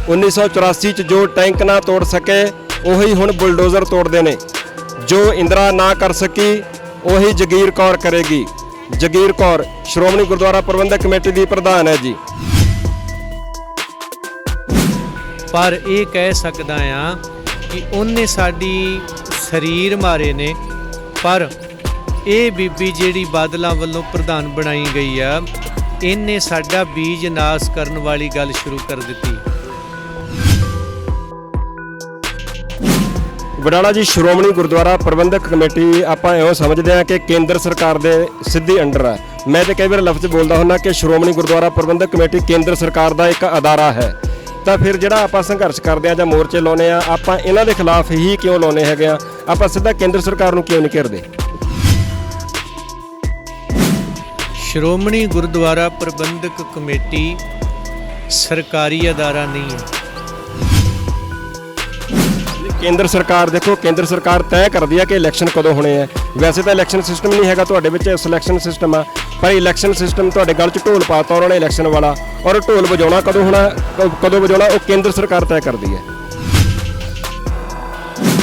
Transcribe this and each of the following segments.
1984 च जो टैंक ना तोड़ सके ਉਹੀ ਹੁਣ बुलडोज़र तोड़ते हैं। जो इंदिरा ना कर सकी ਉਹੀ जगीर कौर करेगी। जगीर कौर श्रोमणी गुरुद्वारा प्रबंधक कमेटी की प्रधान है जी। पर ਇਹ ਕਹਿ ਸਕਦਾ ਆ ਕਿ ਉਹਨੇ ਸਾਡੀ ਸਰੀਰ ਮਾਰੇ ਨੇ, ਪਰ ਇਹ ਬੀਬੀ ਜਿਹੜੀ ਬਾਦਲਾਂ ਵੱਲੋਂ ਪ੍ਰਧਾਨ ਬਣਾਈ ਗਈ ਆ, ਇਹਨੇ ਸਾਡਾ ਬੀਜ ਨਾਸ ਕਰਨ ਵਾਲੀ ਗੱਲ ਸ਼ੁਰੂ ਕਰ ਦਿੱਤੀ। ਵਡਾਲਾ ਜੀ, ਸ਼੍ਰੋਮਣੀ ਗੁਰਦੁਆਰਾ ਪ੍ਰਬੰਧਕ ਕਮੇਟੀ ਆਪਾਂ ਇਹੋ ਸਮਝਦੇ ਹਾਂ ਕਿ ਕੇਂਦਰ ਸਰਕਾਰ ਦੇ ਸਿੱਧੀ ਅੰਡਰ ਹੈ। ਮੈਂ ਤੇ ਕਈ ਵਾਰ ਲਫ਼ਜ਼ ਬੋਲਦਾ ਹੁੰਦਾ ਕਿ ਸ਼੍ਰੋਮਣੀ ਗੁਰਦੁਆਰਾ ਪ੍ਰਬੰਧਕ ਕਮੇਟੀ ਕੇਂਦਰ ਸਰਕਾਰ ਦਾ ਇੱਕ ਅਦਾਰਾ ਹੈ। ਤਾਂ ਫਿਰ ਜਿਹੜਾ ਆਪਾਂ ਸੰਘਰਸ਼ ਕਰਦੇ ਆ ਜਾਂ ਮੋਰਚੇ ਲਾਉਂਦੇ ਆ, ਆਪਾਂ ਇਹਨਾਂ ਦੇ ਖਿਲਾਫ ਹੀ ਕਿਉਂ ਲਾਉਂਦੇ ਹੈਗੇ ਆ? ਆਪਾਂ ਸਿੱਧਾ ਕੇਂਦਰ ਸਰਕਾਰ ਨੂੰ ਕਿਉਂ ਨਹੀਂ ਘੇਰਦੇ? ਸ਼੍ਰੋਮਣੀ ਗੁਰਦੁਆਰਾ ਪ੍ਰਬੰਧਕ ਕਮੇਟੀ ਸਰਕਾਰੀ ਅਦਾਰਾ ਨਹੀਂ ਹੈ। ਕੇਂਦਰ ਸਰਕਾਰ ਦੇਖੋ, ਕੇਂਦਰ ਸਰਕਾਰ ਤੈਅ ਕਰਦੀ ਹੈ ਕਿ ਇਲੈਕਸ਼ਨ ਕਦੋਂ ਹੋਣੇ ਆ। ਵੈਸੇ ਤਾਂ ਇਲੈਕਸ਼ਨ ਸਿਸਟਮ ਨਹੀਂ ਹੈਗਾ ਤੁਹਾਡੇ ਵਿੱਚ, ਸਿਲੈਕਸ਼ਨ ਸਿਸਟਮ ਆ, ਪਰ ਇਲੈਕਸ਼ਨ ਸਿਸਟਮ ਤੁਹਾਡੇ ਗਲ 'ਚ ਢੋਲ ਪਾਤਾ ਉਹਨਾਂ ਨੇ ਇਲੈਕਸ਼ਨ ਵਾਲਾ, ਔਰ ਢੋਲ ਵਜਾਉਣਾ ਕਦੋਂ ਹੋਣਾ, ਕਦੋਂ ਵਜਾਉਣਾ, ਉਹ ਕੇਂਦਰ ਸਰਕਾਰ ਤੈਅ ਕਰਦੀ ਹੈ।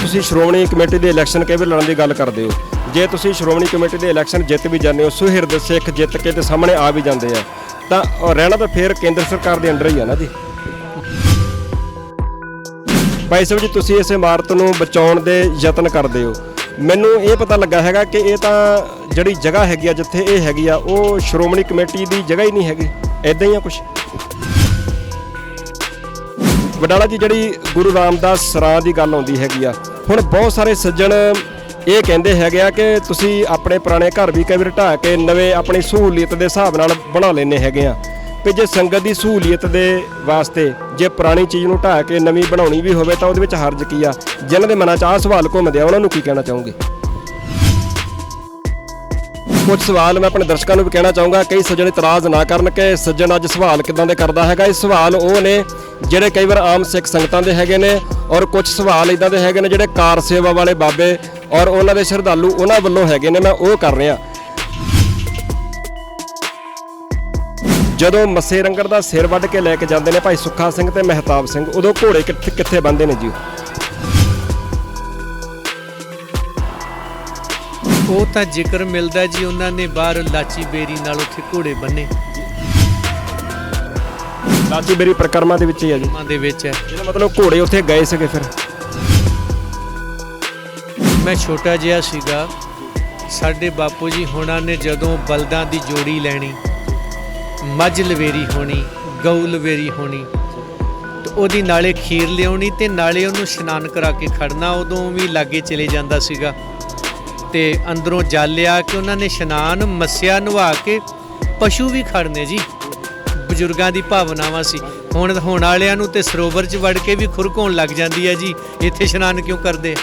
ਤੁਸੀਂ ਸ਼੍ਰੋਮਣੀ ਕਮੇਟੀ ਦੇ ਇਲੈਕਸ਼ਨ ਕਿਵੇਂ ਲੜਨ ਦੀ ਗੱਲ ਕਰਦੇ ਹੋ? ਜੇ ਤੁਸੀਂ ਸ਼੍ਰੋਮਣੀ ਕਮੇਟੀ ਦੇ ਇਲੈਕਸ਼ਨ ਜਿੱਤ ਵੀ ਜਾਂਦੇ ਹੋ, ਸੁਹਿਰਦ ਸਿੱਖ ਜਿੱਤ ਕੇ ਤੇ ਸਾਹਮਣੇ ਆ ਵੀ ਜਾਂਦੇ ਆ, ਤਾਂ ਰਹਿਣਾ ਤਾਂ ਫਿਰ ਕੇਂਦਰ ਸਰਕਾਰ ਦੇ ਅੰਡਰ ਹੀ ਆ ਨਾ ਜੀ। ਭਾਈ ਸਾਹਿਬ ਜੀ, ਤੁਸੀਂ ਇਸ ਇਮਾਰਤ ਨੂੰ ਬਚਾਉਣ ਦੇ ਯਤਨ ਕਰਦੇ ਹੋ। ਮੈਨੂੰ ਇਹ ਪਤਾ ਲੱਗਾ ਹੈਗਾ ਕਿ ਇਹ ਤਾਂ ਜਿਹੜੀ ਜਗ੍ਹਾ ਹੈਗੀ ਆ ਜਿੱਥੇ ਇਹ ਹੈਗੀ ਆ, ਉਹ ਸ਼੍ਰੋਮਣੀ ਕਮੇਟੀ ਦੀ ਜਗ੍ਹਾ ਹੀ ਨਹੀਂ ਹੈਗੀ, ਇੱਦਾਂ ਹੀ ਆ ਕੁਛ। ਵਡਾਲਾ ਜੀ, ਜਿਹੜੀ ਗੁਰੂ ਰਾਮਦਾਸ ਸਰਾਂ ਦੀ ਗੱਲ ਆਉਂਦੀ ਹੈਗੀ ਆ, ਹੁਣ ਬਹੁਤ ਸਾਰੇ ਸੱਜਣ ਇਹ ਕਹਿੰਦੇ ਹੈਗੇ ਆ ਕਿ ਤੁਸੀਂ ਆਪਣੇ ਪੁਰਾਣੇ ਘਰ ਵੀ ਕਈ ਵਾਰ ਢਾਹ ਕੇ ਨਵੇਂ ਆਪਣੀ ਸਹੂਲੀਅਤ ਦੇ ਹਿਸਾਬ ਨਾਲ ਬਣਾ ਲੈਂਦੇ ਹੈਗੇ ਆ, ਕਿ ਜੇ ਸੰਗਤ ਦੀ ਸਹੂਲੀਅਤ ਦੇ ਵਾਸਤੇ ਜੇ ਪੁਰਾਣੀ ਚੀਜ਼ ਨੂੰ ਢਾਹ ਕੇ ਨਵੀਂ ਬਣਾਉਣੀ ਵੀ ਹੋਵੇ ਤਾਂ ਉਹਦੇ ਵਿੱਚ ਹਰਜ ਕੀ ਆ? ਜਿਨ੍ਹਾਂ ਦੇ ਮਨਾਂ 'ਚ ਆਹ ਸਵਾਲ ਘੁੰਮਦੇ ਆ, ਉਹਨਾਂ ਨੂੰ ਕੀ ਕਹਿਣਾ ਚਾਹੋਗੇ? ਕੁਝ ਸਵਾਲ ਮੈਂ ਆਪਣੇ ਦਰਸ਼ਕਾਂ ਨੂੰ ਵੀ ਕਹਿਣਾ ਚਾਹੂੰਗਾ, ਕਈ ਸੱਜਣ ਇਤਰਾਜ਼ ਨਾ ਕਰਨ ਕਿ ਸੱਜਣ ਅੱਜ ਸਵਾਲ ਕਿੱਦਾਂ ਦੇ ਕਰਦਾ ਹੈਗਾ। ਇਹ ਸਵਾਲ ਉਹ ਨੇ ਜਿਹੜੇ ਕਈ ਵਾਰ ਆਮ ਸਿੱਖ ਸੰਗਤਾਂ ਦੇ ਹੈਗੇ ਨੇ, ਔਰ ਕੁਝ ਸਵਾਲ ਇੱਦਾਂ ਦੇ ਹੈਗੇ ਨੇ ਜਿਹੜੇ ਕਾਰ ਸੇਵਾ ਵਾਲੇ ਬਾਬੇ ਔਰ ਉਹਨਾਂ ਦੇ ਸ਼ਰਧਾਲੂ ਉਹਨਾਂ ਵੱਲੋਂ ਹੈਗੇ ਨੇ। ਮੈਂ ਉਹ ਕਰ ਰਿਹਾ। ਜਦੋਂ ਮੱਸੇ ਰੰਗੜ ਦਾ ਸਿਰ ਵੱਢ ਕੇ ਲੈ ਕੇ ਜਾਂਦੇ ਨੇ ਭਾਈ ਸੁੱਖਾ ਸਿੰਘ ਤੇ ਮਹਿਤਾਬ ਸਿੰਘ, ਉਦੋਂ ਘੋੜੇ ਕਿੱਥੇ ਬੰਦੇ ਨੇ ਜੀ? ਉਹ ਤਾਂ ਜ਼ਿਕਰ ਮਿਲਦਾ ਜੀ, ਉਹਨਾਂ ਨੇ ਬਾਹਰ ਲਾਚੀ ਬੇਰੀ ਨਾਲ ਉੱਥੇ ਘੋੜੇ ਬੰਨੇ। ਲਾਚੀ ਬੇਰੀ ਪ੍ਰਕਰਮਾਂ ਦੇ ਵਿੱਚ ਹੀ ਆ ਜੀ, ਦੇ ਵਿੱਚ ਹੈ। ਇਹਦਾ ਮਤਲਬ ਘੋੜੇ ਉੱਥੇ ਗਏ ਸੀਗੇ। ਫਿਰ ਮੈਂ ਛੋਟਾ ਜਿਹਾ ਸੀਗਾ, ਸਾਡੇ ਬਾਪੂ ਜੀ ਹੋਣਾ ਨੇ ਜਦੋਂ ਬਲਦਾਂ ਦੀ ਜੋੜੀ ਲੈਣੀ, ਮੱਝ ਲਵੇਰੀ ਹੋਣੀ, ਗਊ ਲਵੇਰੀ ਹੋਣੀ, ਤੇ ਉਹਦੀ ਨਾਲੇ ਖੀਰ ਲਿਆਉਣੀ ਤੇ ਨਾਲੇ ਉਹਨੂੰ ਇਸ਼ਨਾਨ ਕਰਾ ਕੇ ਖੜਨਾ। ਉਦੋਂ ਵੀ ਲਾਗੇ ਚਲੇ ਜਾਂਦਾ ਸੀਗਾ ਤੇ ਅੰਦਰੋਂ ਜਲ ਆ ਕੇ ਉਹਨਾਂ ਨੇ ਇਸ਼ਨਾਨ ਮੱਸਿਆ ਨਵਾ ਕੇ ਪਸ਼ੂ ਵੀ ਖੜਨੇ ਜੀ। ਬਜ਼ੁਰਗਾਂ ਦੀ ਭਾਵਨਾਵਾਂ ਸੀ। ਹੁਣ ਵਾਲਿਆਂ ਨੂੰ ਤੇ ਸਰੋਵਰ 'ਚ ਵੜ ਕੇ ਵੀ ਖੁਰਕ ਹੋਣ ਲੱਗ ਜਾਂਦੀ ਹੈ ਜੀ, ਇੱਥੇ ਇਸ਼ਨਾਨ ਕਿਉਂ ਕਰਦੇ?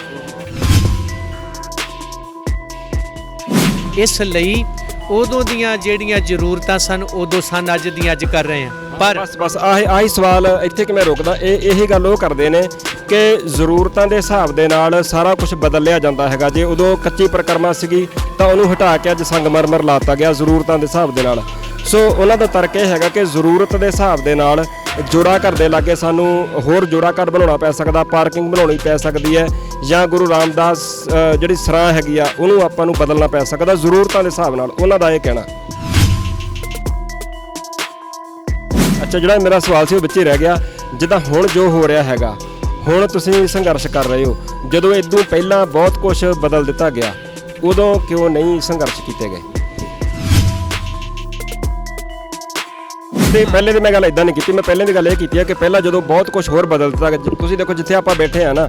ਇਸ ਲਈ ਉਦੋਂ ਦੀਆਂ ਜਿਹੜੀਆਂ ਜ਼ਰੂਰਤਾਂ ਸਨ ਉਦੋਂ ਸਨ, ਅੱਜ ਦੀਆਂ ਅੱਜ ਕਰ ਰਹੇ ਹਾਂ। ਪਰ ਬਸ ਆਹੀ ਸਵਾਲ ਇੱਥੇ ਕਿ ਮੈਂ ਰੋਕਦਾ, ਇਹੀ ਗੱਲ ਉਹ ਕਰਦੇ ਨੇ ਕਿ ਜ਼ਰੂਰਤਾਂ ਦੇ ਹਿਸਾਬ ਦੇ ਨਾਲ ਸਾਰਾ ਕੁਝ ਬਦਲ ਲਿਆ ਜਾਂਦਾ ਹੈਗਾ। ਜੇ ਉਦੋਂ ਕੱਚੀ ਪ੍ਰਕਰਮਾ ਸੀਗੀ ਤਾਂ ਉਹਨੂੰ ਹਟਾ ਕੇ ਅੱਜ ਸੰਗਮਰਮਰ ਲਾਤਾ ਗਿਆ ਜ਼ਰੂਰਤਾਂ ਦੇ ਹਿਸਾਬ ਦੇ ਨਾਲ। ਸੋ ਉਹਨਾਂ ਦਾ ਤਰਕ ਇਹ ਹੈਗਾ ਕਿ ਜ਼ਰੂਰਤ ਦੇ ਹਿਸਾਬ ਦੇ ਨਾਲ ਜੋੜਾ ਘਰ ਦੇ ਲਾਗੇ ਸਾਨੂੰ ਹੋਰ ਜੋੜਾ ਘਰ ਬਣਾਉਣਾ ਪੈ ਸਕਦਾ, ਪਾਰਕਿੰਗ ਬਣਾਉਣੀ ਪੈ ਸਕਦੀ ਹੈ, ਜਾਂ ਗੁਰੂ ਰਾਮਦਾਸ ਜਿਹੜੀ ਸਰਾਂ ਹੈਗੀ ਆ ਉਹਨੂੰ ਆਪਾਂ ਨੂੰ ਬਦਲਣਾ ਪੈ ਸਕਦਾ ਜ਼ਰੂਰਤਾਂ ਦੇ ਹਿਸਾਬ ਨਾਲ। ਉਹਨਾਂ ਦਾ ਇਹ ਕਹਿਣਾ। ਅੱਛਾ, ਜਿਹੜਾ ਮੇਰਾ ਸਵਾਲ ਸੀ ਉਹ ਵਿੱਚ ਹੀ ਰਹਿ ਗਿਆ। ਜਿੱਦਾਂ ਹੁਣ ਜੋ ਹੋ ਰਿਹਾ ਹੈਗਾ, ਹੁਣ ਤੁਸੀਂ ਸੰਘਰਸ਼ ਕਰ ਰਹੇ ਹੋ, ਜਦੋਂ ਇਦੋਂ ਪਹਿਲਾਂ ਬਹੁਤ ਕੁਝ ਬਦਲ ਦਿੱਤਾ ਗਿਆ, ਉਦੋਂ ਕਿਉਂ ਨਹੀਂ ਸੰਘਰਸ਼ ਕੀਤੇ ਗਏ? ਤੇ ਪਹਿਲੇ ਦੀ ਮੈਂ ਗੱਲ ਇਦਾਂ ਨਹੀਂ ਕੀਤੀ, ਮੈਂ ਪਹਿਲੇ ਦੀ ਗੱਲ ਇਹ ਕੀਤੀ ਹੈ ਕਿ ਪਹਿਲਾਂ ਜਦੋਂ ਬਹੁਤ ਕੁਝ ਹੋਰ ਬਦਲ ਦਿੱਤਾ। ਤੁਸੀਂ ਦੇਖੋ ਜਿੱਥੇ ਆਪਾਂ ਬੈਠੇ ਆ ਨਾ,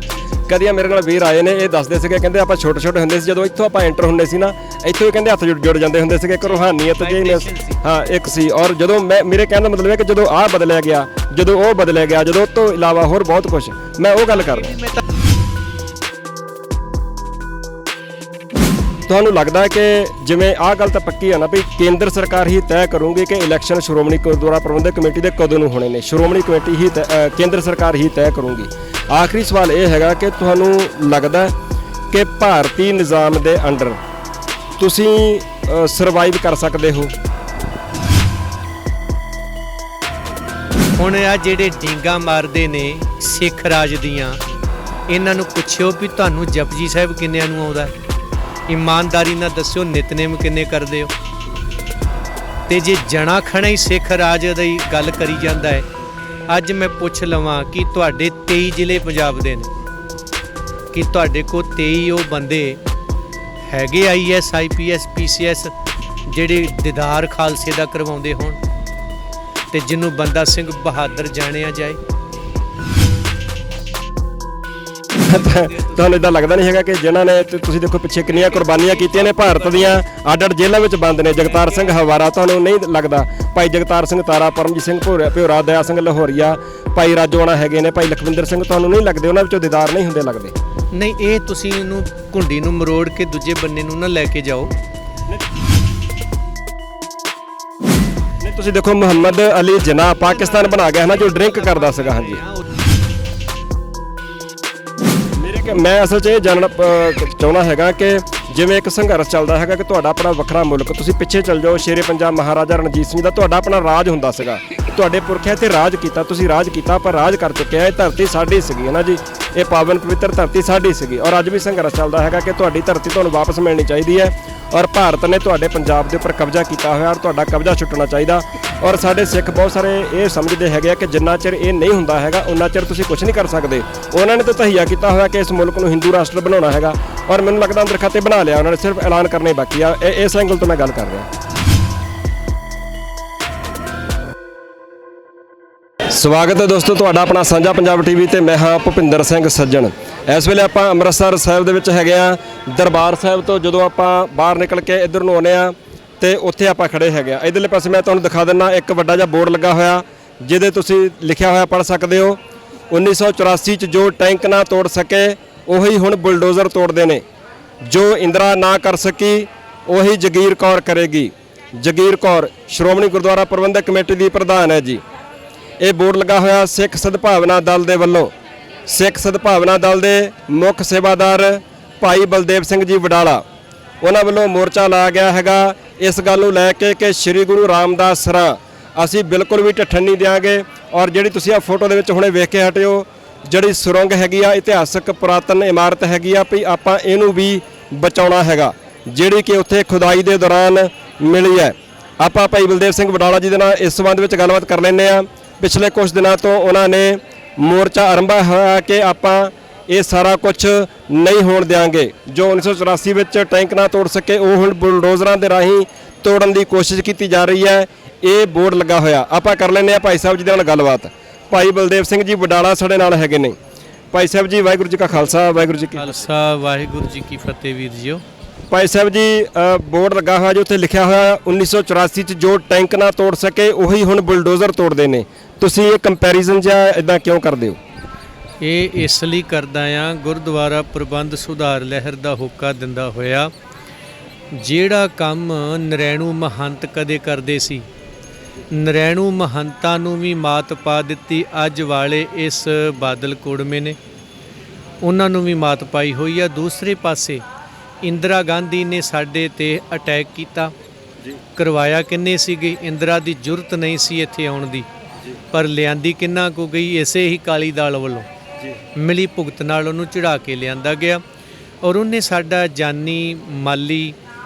ਕਦੀ ਮੇਰੇ ਨਾਲ ਵੀਰ ਆਏ ਨੇ, ਇਹ ਦੱਸਦੇ ਸੀਗੇ, ਕਹਿੰਦੇ ਆਪਾਂ ਛੋਟੇ ਹੁੰਦੇ ਸੀ, ਜਦੋਂ ਇੱਥੋਂ ਆਪਾਂ ਐਂਟਰ ਹੁੰਦੇ ਸੀ ਨਾ, ਇੱਥੋਂ ਹੀ ਕਹਿੰਦੇ ਹੱਥ ਜੁੜ ਜਾਂਦੇ ਹੁੰਦੇ ਸੀਗੇ। ਇੱਕ ਰੂਹਾਨੀਅਤ ਜਿਹੀ ਹਾਂ ਇੱਕ ਸੀ। ਔਰ ਜਦੋਂ ਮੇਰੇ ਕਹਿਣ ਦਾ ਮਤਲਬ ਹੈ ਕਿ ਜਦੋਂ ਆਹ ਬਦਲਿਆ ਗਿਆ, ਜਦੋਂ ਉਹ ਬਦਲਿਆ ਗਿਆ, ਜਦੋਂ ਉਹ ਤੋਂ ਇਲਾਵਾ ਹੋਰ ਬਹੁਤ ਕੁਝ, ਮੈਂ ਉਹ ਗੱਲ ਕਰ ਰਿਹਾ। ਤੁਹਾਨੂੰ ਲੱਗਦਾ ਹੈ ਕਿ ਜਿਵੇਂ ਆਹ ਗੱਲ ਤਾਂ ਪੱਕੀ ਆ ਨਾ ਵੀ ਕੇਂਦਰ ਸਰਕਾਰ ਹੀ ਤੈਅ ਕਰੂਗੀ ਕਿ ਇਲੈਕਸ਼ਨ ਸ਼੍ਰੋਮਣੀ ਗੁਰਦੁਆਰਾ ਪ੍ਰਬੰਧਕ ਕਮੇਟੀ ਦੇ ਕਦੋਂ ਨੂੰ ਹੋਣੇ ਨੇ? ਸ਼੍ਰੋਮਣੀ ਕਮੇਟੀ ਹੀ ਕੇਂਦਰ ਸਰਕਾਰ ਹੀ ਤੈਅ ਕਰੂਗੀ। ਆਖਰੀ ਸਵਾਲ ਇਹ ਹੈਗਾ ਕਿ ਤੁਹਾਨੂੰ ਲੱਗਦਾ ਕਿ ਭਾਰਤੀ ਨਿਜ਼ਾਮ ਦੇ ਅੰਡਰ ਤੁਸੀਂ ਸਰਵਾਈਵ ਕਰ ਸਕਦੇ ਹੋ? ਹੁਣ ਆ ਜਿਹੜੇ ਡੀਂਗਾ ਮਾਰਦੇ ਨੇ ਸਿੱਖ ਰਾਜ ਦੀਆਂ, ਇਹਨਾਂ ਨੂੰ ਪੁੱਛਿਓ ਵੀ ਤੁਹਾਨੂੰ ਜਪਜੀ ਸਾਹਿਬ ਕਿੰਨਿਆਂ ਨੂੰ ਆਉਂਦਾ? ਇਮਾਨਦਾਰੀ ਨਾਲ ਦੱਸਿਓ ਨਿਤਨੇਮ ਕਿੰਨੇ ਕਰਦੇ ਹੋ? ਤੇ ਜੇ ਜਣਾ ਖਣਾ ਹੀ ਸਿੱਖ ਰਾਜ ਦੀ ਗੱਲ ਕਰੀ ਜਾਂਦਾ ਹੈ, ਅੱਜ ਮੈਂ ਪੁੱਛ ਲਵਾਂ ਕਿ ਤੁਹਾਡੇ 23 ਜ਼ਿਲ੍ਹੇ ਪੰਜਾਬ ਦੇ ਨੇ, ਕਿ ਤੁਹਾਡੇ ਕੋਲ 23 ਉਹ ਬੰਦੇ ਹੈਗੇ IAS IPS PCS ਜਿਹੜੇ ਦੀਦਾਰ ਖਾਲਸੇ ਦਾ ਕਰਵਾਉਂਦੇ ਹੋਣ, ਤੇ ਜਿਹਨੂੰ ਬੰਦਾ ਸਿੰਘ ਬਹਾਦਰ ਜਾਣਿਆ ਜਾਏ? ਤੁਹਾਨੂੰ ਇਦਾਂ ਲੱਗਦਾ ਨਹੀਂ ਹੈਗਾ ਕਿ ਜਿਨ੍ਹਾਂ ਨੇ ਤੁਸੀਂ ਦੇਖੋ ਪਿੱਛੇ ਕਿੰਨੀਆਂ ਕੁਰਬਾਨੀਆਂ ਕੀਤੀਆਂ ਨੇ, ਭਾਰਤ ਦੀਆਂ ਅੱਡ-ਅੱਡ ਜੇਲ੍ਹਾਂ ਵਿੱਚ ਬੰਦ ਨੇ? ਜਗਤਾਰ ਸਿੰਘ ਹਵਾਰਾ, ਤੁਹਾਨੂੰ ਨਹੀਂ ਲੱਗਦਾ? ਭਾਈ ਜਗਤਾਰ ਸਿੰਘ ਤਾਰਾ, ਪਰਮਜੀਤ ਸਿੰਘ ਭਿਓਰਾ, ਦਇਆ ਸਿੰਘ ਲਾਹੌਰੀਆ, ਭਾਈ ਰਾਜੋਆਣਾ ਹੈਗੇ ਨੇ, ਭਾਈ ਲਖਵਿੰਦਰ ਸਿੰਘ, ਤੁਹਾਨੂੰ ਨਹੀਂ ਲੱਗਦੇ ਉਹਨਾਂ ਵਿੱਚੋਂ ਦੀਦਾਰ ਨਹੀਂ ਹੁੰਦੇ ਲੱਗਦੇ? ਨਹੀਂ, ਇਹ ਤੁਸੀਂ ਇਹਨੂੰ ਘੁੰਡੀ ਨੂੰ ਮਰੋੜ ਕੇ ਦੂਜੇ ਬੰਨੇ ਨੂੰ ਨਾ ਲੈ ਕੇ ਜਾਓ। ਨਹੀਂ, ਤੁਸੀਂ ਦੇਖੋ ਮੁਹੰਮਦ ਅਲੀ ਜਿਨਾਹ ਪਾਕਿਸਤਾਨ ਬਣਾ ਗਿਆ ਹੈ ਨਾ, ਜੋ ਡਰਿੰਕ ਕਰਦਾ ਸੀਗਾ। ਹਾਂਜੀ, ਮੈਂ ਅਸਲ 'ਚ ਇਹ ਜਾਣਨਾ ਚਾਹੁੰਦਾ ਹੈਗਾ ਕਿ ਜਿਵੇਂ ਇੱਕ ਸੰਘਰਸ਼ ਚੱਲਦਾ ਹੈਗਾ ਕਿ ਤੁਹਾਡਾ ਆਪਣਾ ਵੱਖਰਾ ਮੁਲਕ, ਤੁਸੀਂ ਪਿੱਛੇ ਚੱਲ ਜਾਓ, ਸ਼ੇਰੇ ਪੰਜਾਬ ਮਹਾਰਾਜਾ ਰਣਜੀਤ ਸਿੰਘ ਦਾ ਤੁਹਾਡਾ ਆਪਣਾ ਰਾਜ ਹੁੰਦਾ ਸੀਗਾ, ਤੁਹਾਡੇ ਪੁਰਖਿਆਂ ਤੇ ਰਾਜ ਕੀਤਾ, ਤੁਸੀਂ ਰਾਜ ਕੀਤਾ, ਪਰ ਰਾਜ ਕਰ ਚੁੱਕਿਆ। ਇਹ ਧਰਤੀ ਸਾਡੀ ਸੀਗੀ ਹੈ ਨਾ ਜੀ, ਇਹ ਪਾਵਨ ਪਵਿੱਤਰ ਧਰਤੀ ਸਾਡੀ ਸੀਗੀ, ਔਰ ਅੱਜ ਵੀ ਸੰਘਰਸ਼ ਚੱਲਦਾ ਹੈਗਾ ਕਿ ਤੁਹਾਡੀ ਧਰਤੀ ਤੁਹਾਨੂੰ ਵਾਪਸ ਮਿਲਣੀ ਚਾਹੀਦੀ ਹੈ, ਔਰ ਭਾਰਤ ਨੇ ਤੁਹਾਡੇ ਪੰਜਾਬ ਦੇ ਉੱਪਰ ਕਬਜ਼ਾ ਕੀਤਾ ਹੋਇਆ, ਔਰ ਤੁਹਾਡਾ ਕਬਜ਼ਾ ਛੁੱਟਣਾ ਚਾਹੀਦਾ। ਔਰ ਸਾਡੇ ਸਿੱਖ ਬਹੁਤ ਸਾਰੇ ਇਹ ਸਮਝਦੇ ਹੈਗੇ ਆ ਕਿ ਜਿੰਨਾ ਚਿਰ ਇਹ ਨਹੀਂ ਹੁੰਦਾ ਹੈਗਾ ਉਨਾ ਚਿਰ ਤੁਸੀਂ ਕੁਝ ਨਹੀਂ ਕਰ ਸਕਦੇ। ਉਹਨਾਂ ਨੇ ਤਾਂ ਤਹੀਆ ਕੀਤਾ ਹੋਇਆ ਕਿ ਇਸ ਮੁਲਕ ਨੂੰ ਹਿੰਦੂ ਰਾਸ਼ਟਰ ਬਣਾਉਣਾ ਹੈਗਾ, ਔਰ ਮੈਨੂੰ ਲੱਗਦਾ ਅੰਦਰ ਖਾਤੇ ਬਣਾ ਲਿਆ ਉਹਨਾਂ ਨੇ, ਸਿਰਫ ਐਲਾਨ ਕਰਨੇ ਬਾਕੀ ਆ। ਇਸ ਐਂਗਲ ਤੋਂ ਮੈਂ ਗੱਲ ਕਰ ਰਿਹਾ। ਸਵਾਗਤ ਹੈ ਦੋਸਤੋ ਤੁਹਾਡਾ ਆਪਣਾ ਸਾਂਝਾ ਪੰਜਾਬ ਟੀਵੀ ਤੇ ਮੈਂ ਹਾਂ ਭੁਪਿੰਦਰ ਸਿੰਘ ਸੱਜਣ। ਇਸ ਵੇਲੇ ਆਪਾਂ ਅੰਮ੍ਰਿਤਸਰ ਸਾਹਿਬ ਦੇ ਵਿੱਚ ਹੈਗੇ ਆ। ਦਰਬਾਰ ਸਾਹਿਬ ਤੋਂ ਜਦੋਂ ਆਪਾਂ ਬਾਹਰ ਨਿਕਲ ਕੇ ਇੱਧਰ ਨੂੰ ਆਉਂਦੇ ਆ ਤੇ ਉੱਥੇ ਆਪਾਂ ਖੜੇ ਹੈਗੇ ਆ। ਇੱਧਰਲੇ ਪਾਸੇ ਮੈਂ ਤੁਹਾਨੂੰ ਦਿਖਾ ਦਿੰਦਾ ਇੱਕ ਵੱਡਾ ਜਿਹਾ ਬੋਰਡ ਲੱਗਾ ਹੋਇਆ ਜਿਹਦੇ ਤੁਸੀਂ ਲਿਖਿਆ ਹੋਇਆ ਪੜ੍ਹ ਸਕਦੇ ਹੋ, 1984 ਚ ਜੋ ਟੈਂਕ ਨਾ ਤੋੜ ਸਕੇ ਉਹੀ ਹੁਣ ਬੁਲਡੋਜ਼ਰ ਤੋੜਦੇ ਨੇ, ਜੋ ਇੰਦਰਾ ਨਾ ਕਰ ਸਕੀ ਉਹੀ ਜਗੀਰ ਕੌਰ ਕਰੇਗੀ। ਜਗੀਰ ਕੌਰ ਸ਼੍ਰੋਮਣੀ ਗੁਰਦੁਆਰਾ ਪ੍ਰਬੰਧਕ ਕਮੇਟੀ ਦੀ ਪ੍ਰਧਾਨ ਹੈ ਜੀ। ਇਹ ਬੋਰਡ ਲੱਗਾ ਹੋਇਆ ਸਿੱਖ ਸਦਭਾਵਨਾ ਦਲ ਦੇ ਵੱਲੋਂ। ਸਿੱਖ ਸਦਭਾਵਨਾ ਦਲ ਦੇ ਮੁੱਖ ਸੇਵਾਦਾਰ ਭਾਈ ਬਲਦੇਵ ਸਿੰਘ ਜੀ ਵਡਾਲਾ, ਉਹਨਾਂ ਵੱਲੋਂ ਮੋਰਚਾ ਲਾਇਆ ਗਿਆ ਹੈਗਾ ਇਸ ਗੱਲ ਨੂੰ ਲੈ ਕੇ ਕਿ ਸ੍ਰੀ ਗੁਰੂ ਰਾਮਦਾਸ ਸਰਾਂ ਅਸੀਂ ਬਿਲਕੁਲ ਵੀ ਢੱਠਣ ਨਹੀਂ ਦਿਆਂਗੇ। ਔਰ ਜਿਹੜੀ ਤੁਸੀਂ ਆ ਫੋਟੋ ਦੇ ਵਿੱਚ ਹੁਣੇ ਵੇਖ ਕੇ ਹਟਿਓ, ਜਿਹੜੀ ਸੁਰੰਗ ਹੈਗੀ ਆ, ਇਤਿਹਾਸਕ ਪੁਰਾਤਨ ਇਮਾਰਤ ਹੈਗੀ ਆ, ਵੀ ਆਪਾਂ ਇਹਨੂੰ ਵੀ ਬਚਾਉਣਾ ਹੈਗਾ, ਜਿਹੜੀ ਕਿ ਉੱਥੇ ਖੁਦਾਈ ਦੇ ਦੌਰਾਨ ਮਿਲੀ ਹੈ। ਆਪਾਂ ਭਾਈ ਬਲਦੇਵ ਸਿੰਘ ਵਡਾਲਾ ਜੀ ਦੇ ਨਾਲ ਇਸ ਸੰਬੰਧ ਵਿੱਚ ਗੱਲਬਾਤ ਕਰ ਲੈਂਦੇ ਆ। ਪਿਛਲੇ ਕੁਝ ਦਿਨਾਂ ਤੋਂ ਉਹਨਾਂ ਨੇ ਮੋਰਚਾ ਆਰੰਭਿਆ ਹੋਇਆ ਕਿ ਆਪਾਂ ਇਹ ਸਾਰਾ ਕੁਝ ਨਹੀਂ ਹੋਣ ਦਿਆਂਗੇ, ਜੋ 1984 ਵਿੱਚ ਟੈਂਕ ਨਾ ਤੋੜ ਸਕੇ ਉਹ ਹੁਣ ਬੁਲਡੋਜ਼ਰਾਂ ਦੇ ਰਾਹੀਂ ਤੋੜਨ ਦੀ ਕੋਸ਼ਿਸ਼ ਕੀਤੀ ਜਾ ਰਹੀ ਹੈ। ਇਹ ਬੋਰਡ ਲੱਗਾ ਹੋਇਆ। ਆਪਾਂ ਕਰ ਲੈਂਦੇ ਆ ਭਾਈ ਸਾਹਿਬ ਜੀ ਦੇ ਨਾਲ ਗੱਲਬਾਤ। ਭਾਈ ਬਲਦੇਵ ਸਿੰਘ ਜੀ ਵਡਾਲਾ ਸਾਡੇ ਨਾਲ ਹੈਗੇ ਨੇ। ਭਾਈ ਸਾਹਿਬ ਜੀ ਵਾਹਿਗੁਰੂ ਜੀ ਕਾ ਖਾਲਸਾ, ਵਾਹਿਗੁਰੂ ਜੀ ਕੀ ਖਾਲਸਾ, ਵਾਹਿਗੁਰੂ ਜੀ ਕੀ ਫਤਿਹ। ਵੀਰ ਜੀਓ, ਭਾਈ ਸਾਹਿਬ ਜੀ ਬੋਰਡ ਲੱਗਾ ਹੋਇਆ ਜੋ ਉੱਥੇ ਲਿਖਿਆ ਹੋਇਆ 1984 ਚ ਜੋ ਟੈਂਕ ਨਾ ਤੋੜ ਸਕੇ ਉਹੀ ਹੁਣ ਬੁਲਡੋਜ਼ਰ ਤੋੜਦੇ ਨੇ, ਤੁਸੀਂ ਇਹ ਕੰਪੈਰੀਜ਼ਨ ਜਾਂ ਇਦਾਂ ਕਿਉਂ ਕਰਦੇ ਹੋ? ਇਹ ਇਸ ਲਈ ਕਰਦਾ ਆ, ਗੁਰਦੁਆਰਾ ਪ੍ਰਬੰਧ ਸੁਧਾਰ ਲਹਿਰ ਦਾ ਹੋਕਾ ਦਿੰਦਾ ਹੋਇਆ ਜਿਹੜਾ ਕੰਮ ਨਰੈਣੂ ਮਹੰਤ ਕਦੇ ਕਰਦੇ ਸੀ, ਨਰੈਣੂ ਮਹੰਤਾਂ ਨੂੰ ਵੀ ਮਾਤ ਪਾ ਦਿੱਤੀ ਅੱਜ ਵਾਲੇ ਇਸ ਬਾਦਲ ਕੋੜਮੇ ਨੇ, ਉਹਨਾਂ ਨੂੰ ਵੀ ਮਾਤ ਪਾਈ ਹੋਈ ਆ। ਦੂਸਰੇ ਪਾਸੇ ਇੰਦਰਾ ਗਾਂਧੀ ਨੇ ਸਾਡੇ ਤੇ ਅਟੈਕ ਕੀਤਾ, ਕਰਵਾਇਆ ਕਿੰਨੇ ਸੀਗੇ? ਇੰਦਰਾ ਦੀ ਜੁਰਤ ਨਹੀਂ ਸੀ ਇੱਥੇ ਆਉਣ ਦੀ, ਪਰ ਲਿਆਂਦੀ ਕਿੰਨਾ ਕੁ ਗਈ? ਇਸੇ ਹੀ ਕਾਲੀ ਦਾਲ ਵੱਲੋਂ ਮਿਲੀ ਭੁਗਤ ਨਾਲ ਉਹਨੂੰ ਚੜਾ ਕੇ ਲਿਆਂਦਾ ਗਿਆ, ਔਰ ਉਹਨੇ ਸਾਡਾ ਜਾਨੀ ਮਾਲੀ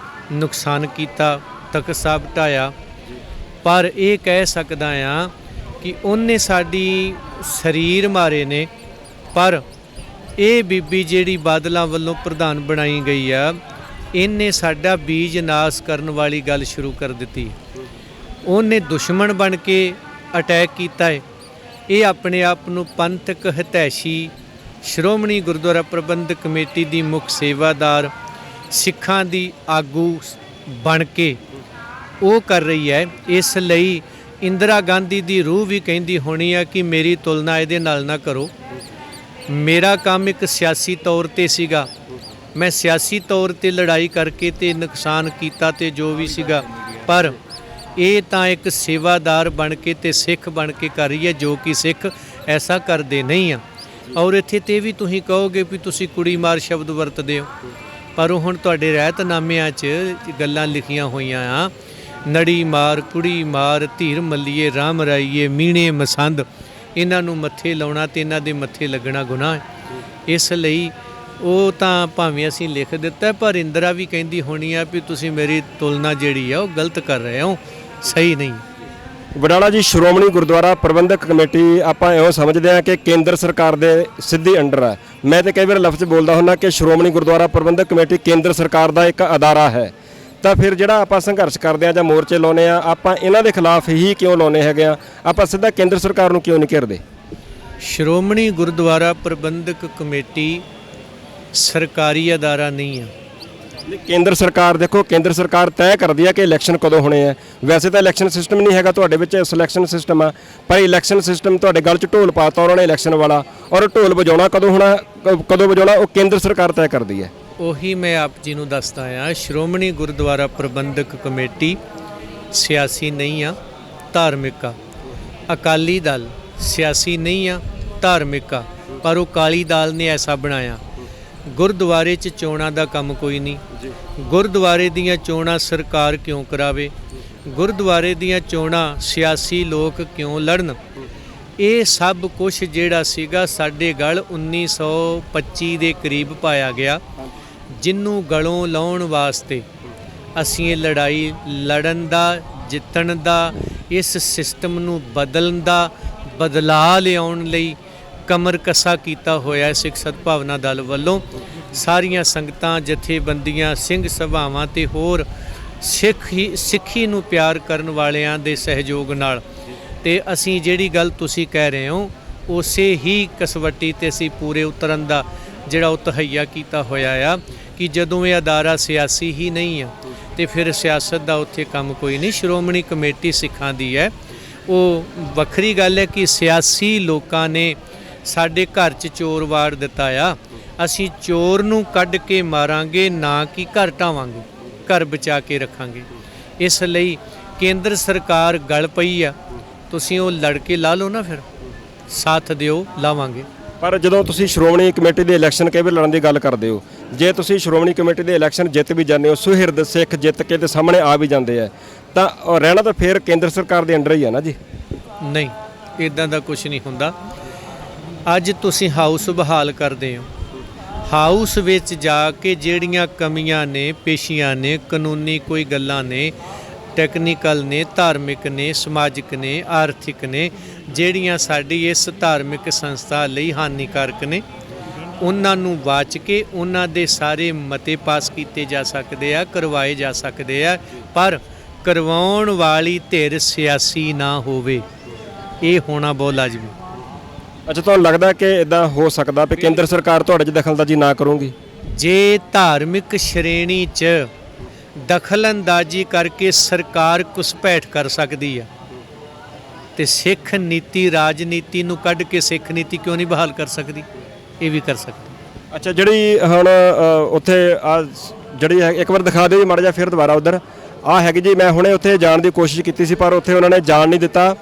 ਨੁਕਸਾਨ ਕੀਤਾ, ਤਖਤ ਢਾਇਆ। ਪਰ ਇਹ ਕਹਿ ਸਕਦਾ ਆ ਕਿ ਉਹਨੇ ਸਾਡੀ ਸਰੀਰ ਮਾਰੇ ਨੇ, ਪਰ ਇਹ ਬੀਬੀ ਜਿਹੜੀ ਬਾਦਲਾਂ ਵੱਲੋਂ ਪ੍ਰਧਾਨ ਬਣਾਈ ਗਈ ਆ, ਇਹਨੇ ਸਾਡਾ ਬੀਜ ਨਾਸ ਕਰਨ ਵਾਲੀ ਗੱਲ ਸ਼ੁਰੂ ਕਰ ਦਿੱਤੀ। ਉਹਨੇ ਦੁਸ਼ਮਣ ਬਣ ਕੇ ਅਟੈਕ ਕੀਤਾ ਹੈ। ਇਹ ਆਪਣੇ ਆਪ ਨੂੰ ਪੰਥਕ ਹਿਤੈਸ਼ੀ, ਸ਼੍ਰੋਮਣੀ ਗੁਰਦੁਆਰਾ ਪ੍ਰਬੰਧਕ ਕਮੇਟੀ ਦੀ ਮੁੱਖ ਸੇਵਾਦਾਰ, ਸਿੱਖਾਂ ਦੀ ਆਗੂ ਬਣ ਕੇ ਉਹ ਕਰ ਰਹੀ ਹੈ। ਇਸ ਲਈ ਇੰਦਰਾ ਗਾਂਧੀ ਦੀ ਰੂਹ ਵੀ ਕਹਿੰਦੀ ਹੋਣੀ ਆ ਕਿ ਮੇਰੀ ਤੁਲਨਾ ਇਹਦੇ ਨਾਲ ਨਾ ਕਰੋ। ਮੇਰਾ ਕੰਮ ਇੱਕ ਸਿਆਸੀ ਤੌਰ ਤੇ ਸੀਗਾ, ਮੈਂ ਸਿਆਸੀ ਤੌਰ ਤੇ ਲੜਾਈ ਕਰਕੇ ਤੇ ਨੁਕਸਾਨ ਕੀਤਾ ਤੇ ਜੋ ਵੀ ਸੀਗਾ, ਪਰ ਇਹ ਤਾਂ ਇੱਕ ਸੇਵਾਦਾਰ ਬਣ ਕੇ ਤੇ ਸਿੱਖ ਬਣ ਕੇ ਕਰ ਰਹੀ ਹੈ, ਜੋ ਕਿ ਸਿੱਖ ਐਸਾ ਕਰਦੇ ਨਹੀਂ ਆ। ਔਰ ਇੱਥੇ ਤੇ ਵੀ ਤੁਸੀਂ ਕਹੋਗੇ ਵੀ ਤੁਸੀਂ ਕੁੜੀ ਮਾਰ ਸ਼ਬਦ ਵਰਤਦੇ ਹੋ, ਪਰ ਉਹ ਹੁਣ ਤੁਹਾਡੇ ਰਹਿਤਨਾਮਿਆਂ 'ਚ ਗੱਲਾਂ ਲਿਖੀਆਂ ਹੋਈਆਂ ਆ ਨੜੀ ਮਾਰ ਕੁੜੀ ਮਾਰ ਧੀਰ ਮੱਲੀਏ ਰਾਮ ਰਾਈਏ ਮੀਣੇ ਮਸੰਦ, ਇਹਨਾਂ ਨੂੰ ਮੱਥੇ ਲਾਉਣਾ ਤੇ ਇਹਨਾਂ ਦੇ ਮੱਥੇ ਲੱਗਣਾ ਗੁਨਾਹ ਹੈ। ਇਸ ਲਈ ਉਹ ਤਾਂ ਭਾਵੇਂ ਅਸੀਂ ਲਿਖ ਦਿੱਤਾ, ਪਰ ਇੰਦਰਾ ਵੀ ਕਹਿੰਦੀ ਹੋਣੀ ਆ ਵੀ ਤੁਸੀਂ ਮੇਰੀ ਤੁਲਨਾ ਜਿਹੜੀ ਆ ਉਹ ਗਲਤ ਕਰ ਰਹੇ ਹੋ, ਸਹੀ ਨਹੀਂ। ਵਡਾਲਾ ਜੀ, ਸ਼੍ਰੋਮਣੀ ਗੁਰਦੁਆਰਾ ਪ੍ਰਬੰਧਕ ਕਮੇਟੀ ਆਪਾਂ ਇਹੋ ਸਮਝਦੇ ਹਾਂ ਕਿ ਕੇਂਦਰ ਸਰਕਾਰ ਦੇ ਸਿੱਧੀ ਅੰਡਰ ਹੈ। ਮੈਂ ਤੇ ਕਈ ਵਾਰ ਲਫ਼ਜ਼ ਬੋਲਦਾ ਹੁੰਦਾ ਕਿ ਸ਼੍ਰੋਮਣੀ ਗੁਰਦੁਆਰਾ ਪ੍ਰਬੰਧਕ ਕਮੇਟੀ ਕੇਂਦਰ ਸਰਕਾਰ ਦਾ ਇੱਕ ਅਦਾਰਾ ਹੈ। ਤਾਂ ਫਿਰ ਜਿਹੜਾ ਆਪਾਂ ਸੰਘਰਸ਼ ਕਰਦੇ ਹਾਂ ਜਾਂ ਮੋਰਚੇ ਲਾਉਂਦੇ ਆ, ਆਪਾਂ ਇਹਨਾਂ ਦੇ ਖਿਲਾਫ ਹੀ ਕਿਉਂ ਲਾਉਂਦੇ ਹੈਗੇ ਆ? ਆਪਾਂ ਸਿੱਧਾ ਕੇਂਦਰ ਸਰਕਾਰ ਨੂੰ ਕਿਉਂ ਨਹੀਂ ਘੇਰਦੇ? ਸ਼੍ਰੋਮਣੀ ਗੁਰਦੁਆਰਾ ਪ੍ਰਬੰਧਕ ਕਮੇਟੀ ਸਰਕਾਰੀ ਅਦਾਰਾ ਨਹੀਂ ਆ। ਕੇਂਦਰ ਸਰਕਾਰ, ਦੇਖੋ ਕੇਂਦਰ ਸਰਕਾਰ ਤੈਅ ਕਰਦੀ ਹੈ ਕਿ ਇਲੈਕਸ਼ਨ ਕਦੋਂ ਹੋਣੇ ਆ। ਵੈਸੇ ਤਾਂ ਇਲੈਕਸ਼ਨ ਸਿਸਟਮ ਨਹੀਂ ਹੈਗਾ ਤੁਹਾਡੇ ਵਿੱਚ, ਸਿਲੈਕਸ਼ਨ ਸਿਸਟਮ ਆ, ਪਰ ਇਲੈਕਸ਼ਨ ਸਿਸਟਮ ਤੁਹਾਡੇ ਗਲ 'ਚ ਢੋਲ ਪਾਤਾ ਉਹਨਾਂ ਨੇ ਇਲੈਕਸ਼ਨ ਵਾਲਾ, ਔਰ ਢੋਲ ਵਜਾਉਣਾ ਕਦੋਂ ਹੋਣਾ, ਕਦੋਂ ਵਜਾਉਣਾ, ਉਹ ਕੇਂਦਰ ਸਰਕਾਰ ਤੈਅ ਕਰਦੀ ਹੈ। ਉਹੀ ਮੈਂ ਆਪ ਜੀ ਨੂੰ ਦੱਸਦਾ ਆ, ਸ਼੍ਰੋਮਣੀ ਗੁਰਦੁਆਰਾ ਪ੍ਰਬੰਧਕ ਕਮੇਟੀ ਸਿਆਸੀ ਨਹੀਂ ਆ, ਧਾਰਮਿਕ ਆ। ਅਕਾਲੀ ਦਲ ਸਿਆਸੀ ਨਹੀਂ ਆ, ਧਾਰਮਿਕ ਆ, ਪਰ ਉਹ ਕਾਲੀ ਦਲ ਨੇ ਐਸਾ ਬਣਾਇਆ। ਗੁਰਦੁਆਰੇ 'ਚ ਚੋਣਾਂ ਦਾ ਕੰਮ ਕੋਈ ਨਹੀਂ। ਗੁਰਦੁਆਰੇ ਦੀਆਂ ਚੋਣਾਂ ਸਰਕਾਰ ਕਿਉਂ ਕਰਾਵੇ? ਗੁਰਦੁਆਰੇ ਦੀਆਂ ਚੋਣਾਂ ਸਿਆਸੀ ਲੋਕ ਕਿਉਂ ਲੜਨ? ਇਹ ਸਭ ਕੁਝ ਜਿਹੜਾ ਸੀਗਾ ਸਾਡੇ ਗਲ 1925 ਦੇ ਕਰੀਬ ਪਾਇਆ ਗਿਆ, ਜਿਹਨੂੰ ਗਲੋਂ ਲਾਉਣ ਵਾਸਤੇ ਅਸੀਂ ਇਹ ਲੜਾਈ ਲੜਨ ਦਾ, ਜਿੱਤਣ ਦਾ, ਇਸ ਸਿਸਟਮ ਨੂੰ ਬਦਲਣ ਦਾ, ਬਦਲਾਅ ਲਿਆਉਣ ਲਈ ਕਮਰ ਕੱਸਾ ਕੀਤਾ ਹੋਇਆ ਸਿੱਖ ਸਦਭਾਵਨਾ ਦਲ ਵੱਲੋਂ। ਸਾਰੀਆਂ ਸੰਗਤਾਂ, ਜਥੇਬੰਦੀਆਂ, ਸਿੰਘ ਸਭਾਵਾਂ ਤੇ ਹੋਰ ਸਿੱਖੀ ਨੂੰ ਪਿਆਰ ਕਰਨ ਵਾਲਿਆਂ ਦੇ ਸਹਿਯੋਗ ਨਾਲ, ਤੇ ਅਸੀਂ ਜਿਹੜੀ ਗੱਲ ਤੁਸੀਂ ਕਹਿ ਰਹੇ ਹੋ ਉਸੇ ਹੀ ਕਸਵੱਟੀ ਤੇ ਅਸੀਂ ਪੂਰੇ ਉਤਰਨ ਦਾ ਜਿਹੜਾ ਉਹ ਤਹੱਈਆ ਕੀਤਾ ਹੋਇਆ ਆ ਕਿ ਜਦੋਂ ਇਹ ਅਦਾਰਾ ਸਿਆਸੀ ਹੀ ਨਹੀਂ ਆ ਤੇ ਫਿਰ ਸਿਆਸਤ ਦਾ ਉੱਥੇ ਕੰਮ ਕੋਈ ਨਹੀਂ। ਸ਼੍ਰੋਮਣੀ ਕਮੇਟੀ ਸਿੱਖਾਂ ਦੀ ਹੈ। ਉਹ ਵੱਖਰੀ ਗੱਲ ਹੈ ਕਿ ਸਿਆਸੀ ਲੋਕਾਂ ਨੇ ਸਾਡੇ ਘਰ 'ਚ ਚੋਰ ਵਾੜ ਦਿੱਤਾ ਆ, ਅਸੀਂ ਚੋਰ ਨੂੰ ਕੱਢ ਕੇ ਮਾਰਾਂਗੇ, ਨਾ ਕਿ ਘਰ ਢਾਵਾਂਗੇ, ਘਰ ਬਚਾ ਕੇ ਰੱਖਾਂਗੇ। ਇਸ ਲਈ ਕੇਂਦਰ ਸਰਕਾਰ ਗਲ ਪਈ ਆ, ਤੁਸੀਂ ਉਹ ਲੜ ਕੇ ਲਾ ਲਓ ਨਾ, ਫਿਰ ਸਾਥ ਦਿਓ, ਲਾਵਾਂਗੇ। ਪਰ ਜਦੋਂ ਤੁਸੀਂ ਸ਼੍ਰੋਮਣੀ ਕਮੇਟੀ ਦੇ ਇਲੈਕਸ਼ਨ ਕਈ ਵਾਰ ਲੜਨ ਦੀ ਗੱਲ ਕਰਦੇ ਹੋ, ਜੇ ਤੁਸੀਂ ਸ਼੍ਰੋਮਣੀ ਕਮੇਟੀ ਦੇ ਇਲੈਕਸ਼ਨ ਜਿੱਤ ਵੀ ਜਾਂਦੇ ਹੋ, ਸੁਹਿਰਦ ਸਿੱਖ ਜਿੱਤ ਕੇ ਤੇ ਸਾਹਮਣੇ ਆ ਵੀ ਜਾਂਦੇ ਆ, ਤਾਂ ਰਹਿਣਾ ਤਾਂ ਫਿਰ ਕੇਂਦਰ ਸਰਕਾਰ ਦੇ ਅੰਡਰ ਹੀ ਆ ਨਾ ਜੀ? ਨਹੀਂ, ਇਦਾਂ ਦਾ ਕੁਝ ਨਹੀਂ ਹੁੰਦਾ। ਅੱਜ ਤੁਸੀਂ ਹਾਊਸ ਬਹਾਲ ਕਰਦੇ ਹੋ, ਹਾਊਸ ਵਿੱਚ ਜਾ ਕੇ ਜਿਹੜੀਆਂ ਕਮੀਆਂ ਨੇ, ਪੇਸ਼ੀਆਂ ਨੇ, ਕਾਨੂੰਨੀ ਕੋਈ ਗੱਲਾਂ ਨੇ, ਟੈਕਨੀਕਲ ਨੇ, ਧਾਰਮਿਕ ਨੇ, ਸਮਾਜਿਕ ਨੇ, ਆਰਥਿਕ ਨੇ, ਜਿਹੜੀਆਂ ਸਾਡੀ ਇਸ ਧਾਰਮਿਕ ਸੰਸਥਾ ਲਈ ਹਾਨੀਕਾਰਕ ਨੇ, ਉਹਨਾਂ ਨੂੰ ਵਾਚ ਕੇ ਉਹਨਾਂ ਦੇ ਸਾਰੇ ਮਤੇ ਪਾਸ ਕੀਤੇ ਜਾ ਸਕਦੇ ਆ, ਕਰਵਾਏ ਜਾ ਸਕਦੇ ਆ, ਪਰ ਕਰਵਾਉਣ ਵਾਲੀ ਧਿਰ ਸਿਆਸੀ ਨਾ ਹੋਵੇ। ਇਹ ਹੋਣਾ ਬਹੁਤ ਲਾਜ਼ਮੀ। ਅੱਛਾ, ਤੁਹਾਨੂੰ ਲੱਗਦਾ ਕਿ ਇਦਾਂ ਹੋ ਸਕਦਾ ਵੀ ਕੇਂਦਰ ਸਰਕਾਰ ਤੁਹਾਡੇ 'ਚ ਦਖਲਅੰਦਾਜ਼ੀ ਨਾ ਕਰੂਗੀ? ਜੇ ਧਾਰਮਿਕ ਸ਼੍ਰੇਣੀ 'ਚ ਦਖਲਅੰਦਾਜ਼ੀ ਕਰਕੇ ਸਰਕਾਰ ਘੁਸਪੈਠ ਕਰ ਸਕਦੀ ਆ, ਤੇ ਸਿੱਖ ਨੀਤੀ, ਰਾਜਨੀਤੀ ਨੂੰ ਕੱਢ ਕੇ ਸਿੱਖ ਨੀਤੀ ਕਿਉਂ ਨਹੀਂ ਬਹਾਲ ਕਰ ਸਕਦੀ? ਇਹ ਵੀ ਕਰ ਸਕਦੀ। ਅੱਛਾ, ਜਿਹੜੀ ਹੁਣ ਉੱਥੇ ਆ ਜਿਹੜੀ ਇੱਕ ਵਾਰ ਦਿਖਾ ਦਿਓ ਜੀ ਮਾੜਾ ਜਿਹਾ, ਫਿਰ ਦੁਬਾਰਾ ਉਧਰ ਆ ਹੈਗੀ ਜੀ। ਮੈਂ ਹੁਣੇ ਉੱਥੇ ਜਾਣ ਦੀ ਕੋਸ਼ਿਸ਼ ਕੀਤੀ ਸੀ, ਪਰ ਉੱਥੇ ਉਹਨਾਂ ਨੇ ਜਾਣ ਨਹੀਂ ਦਿੱਤਾ।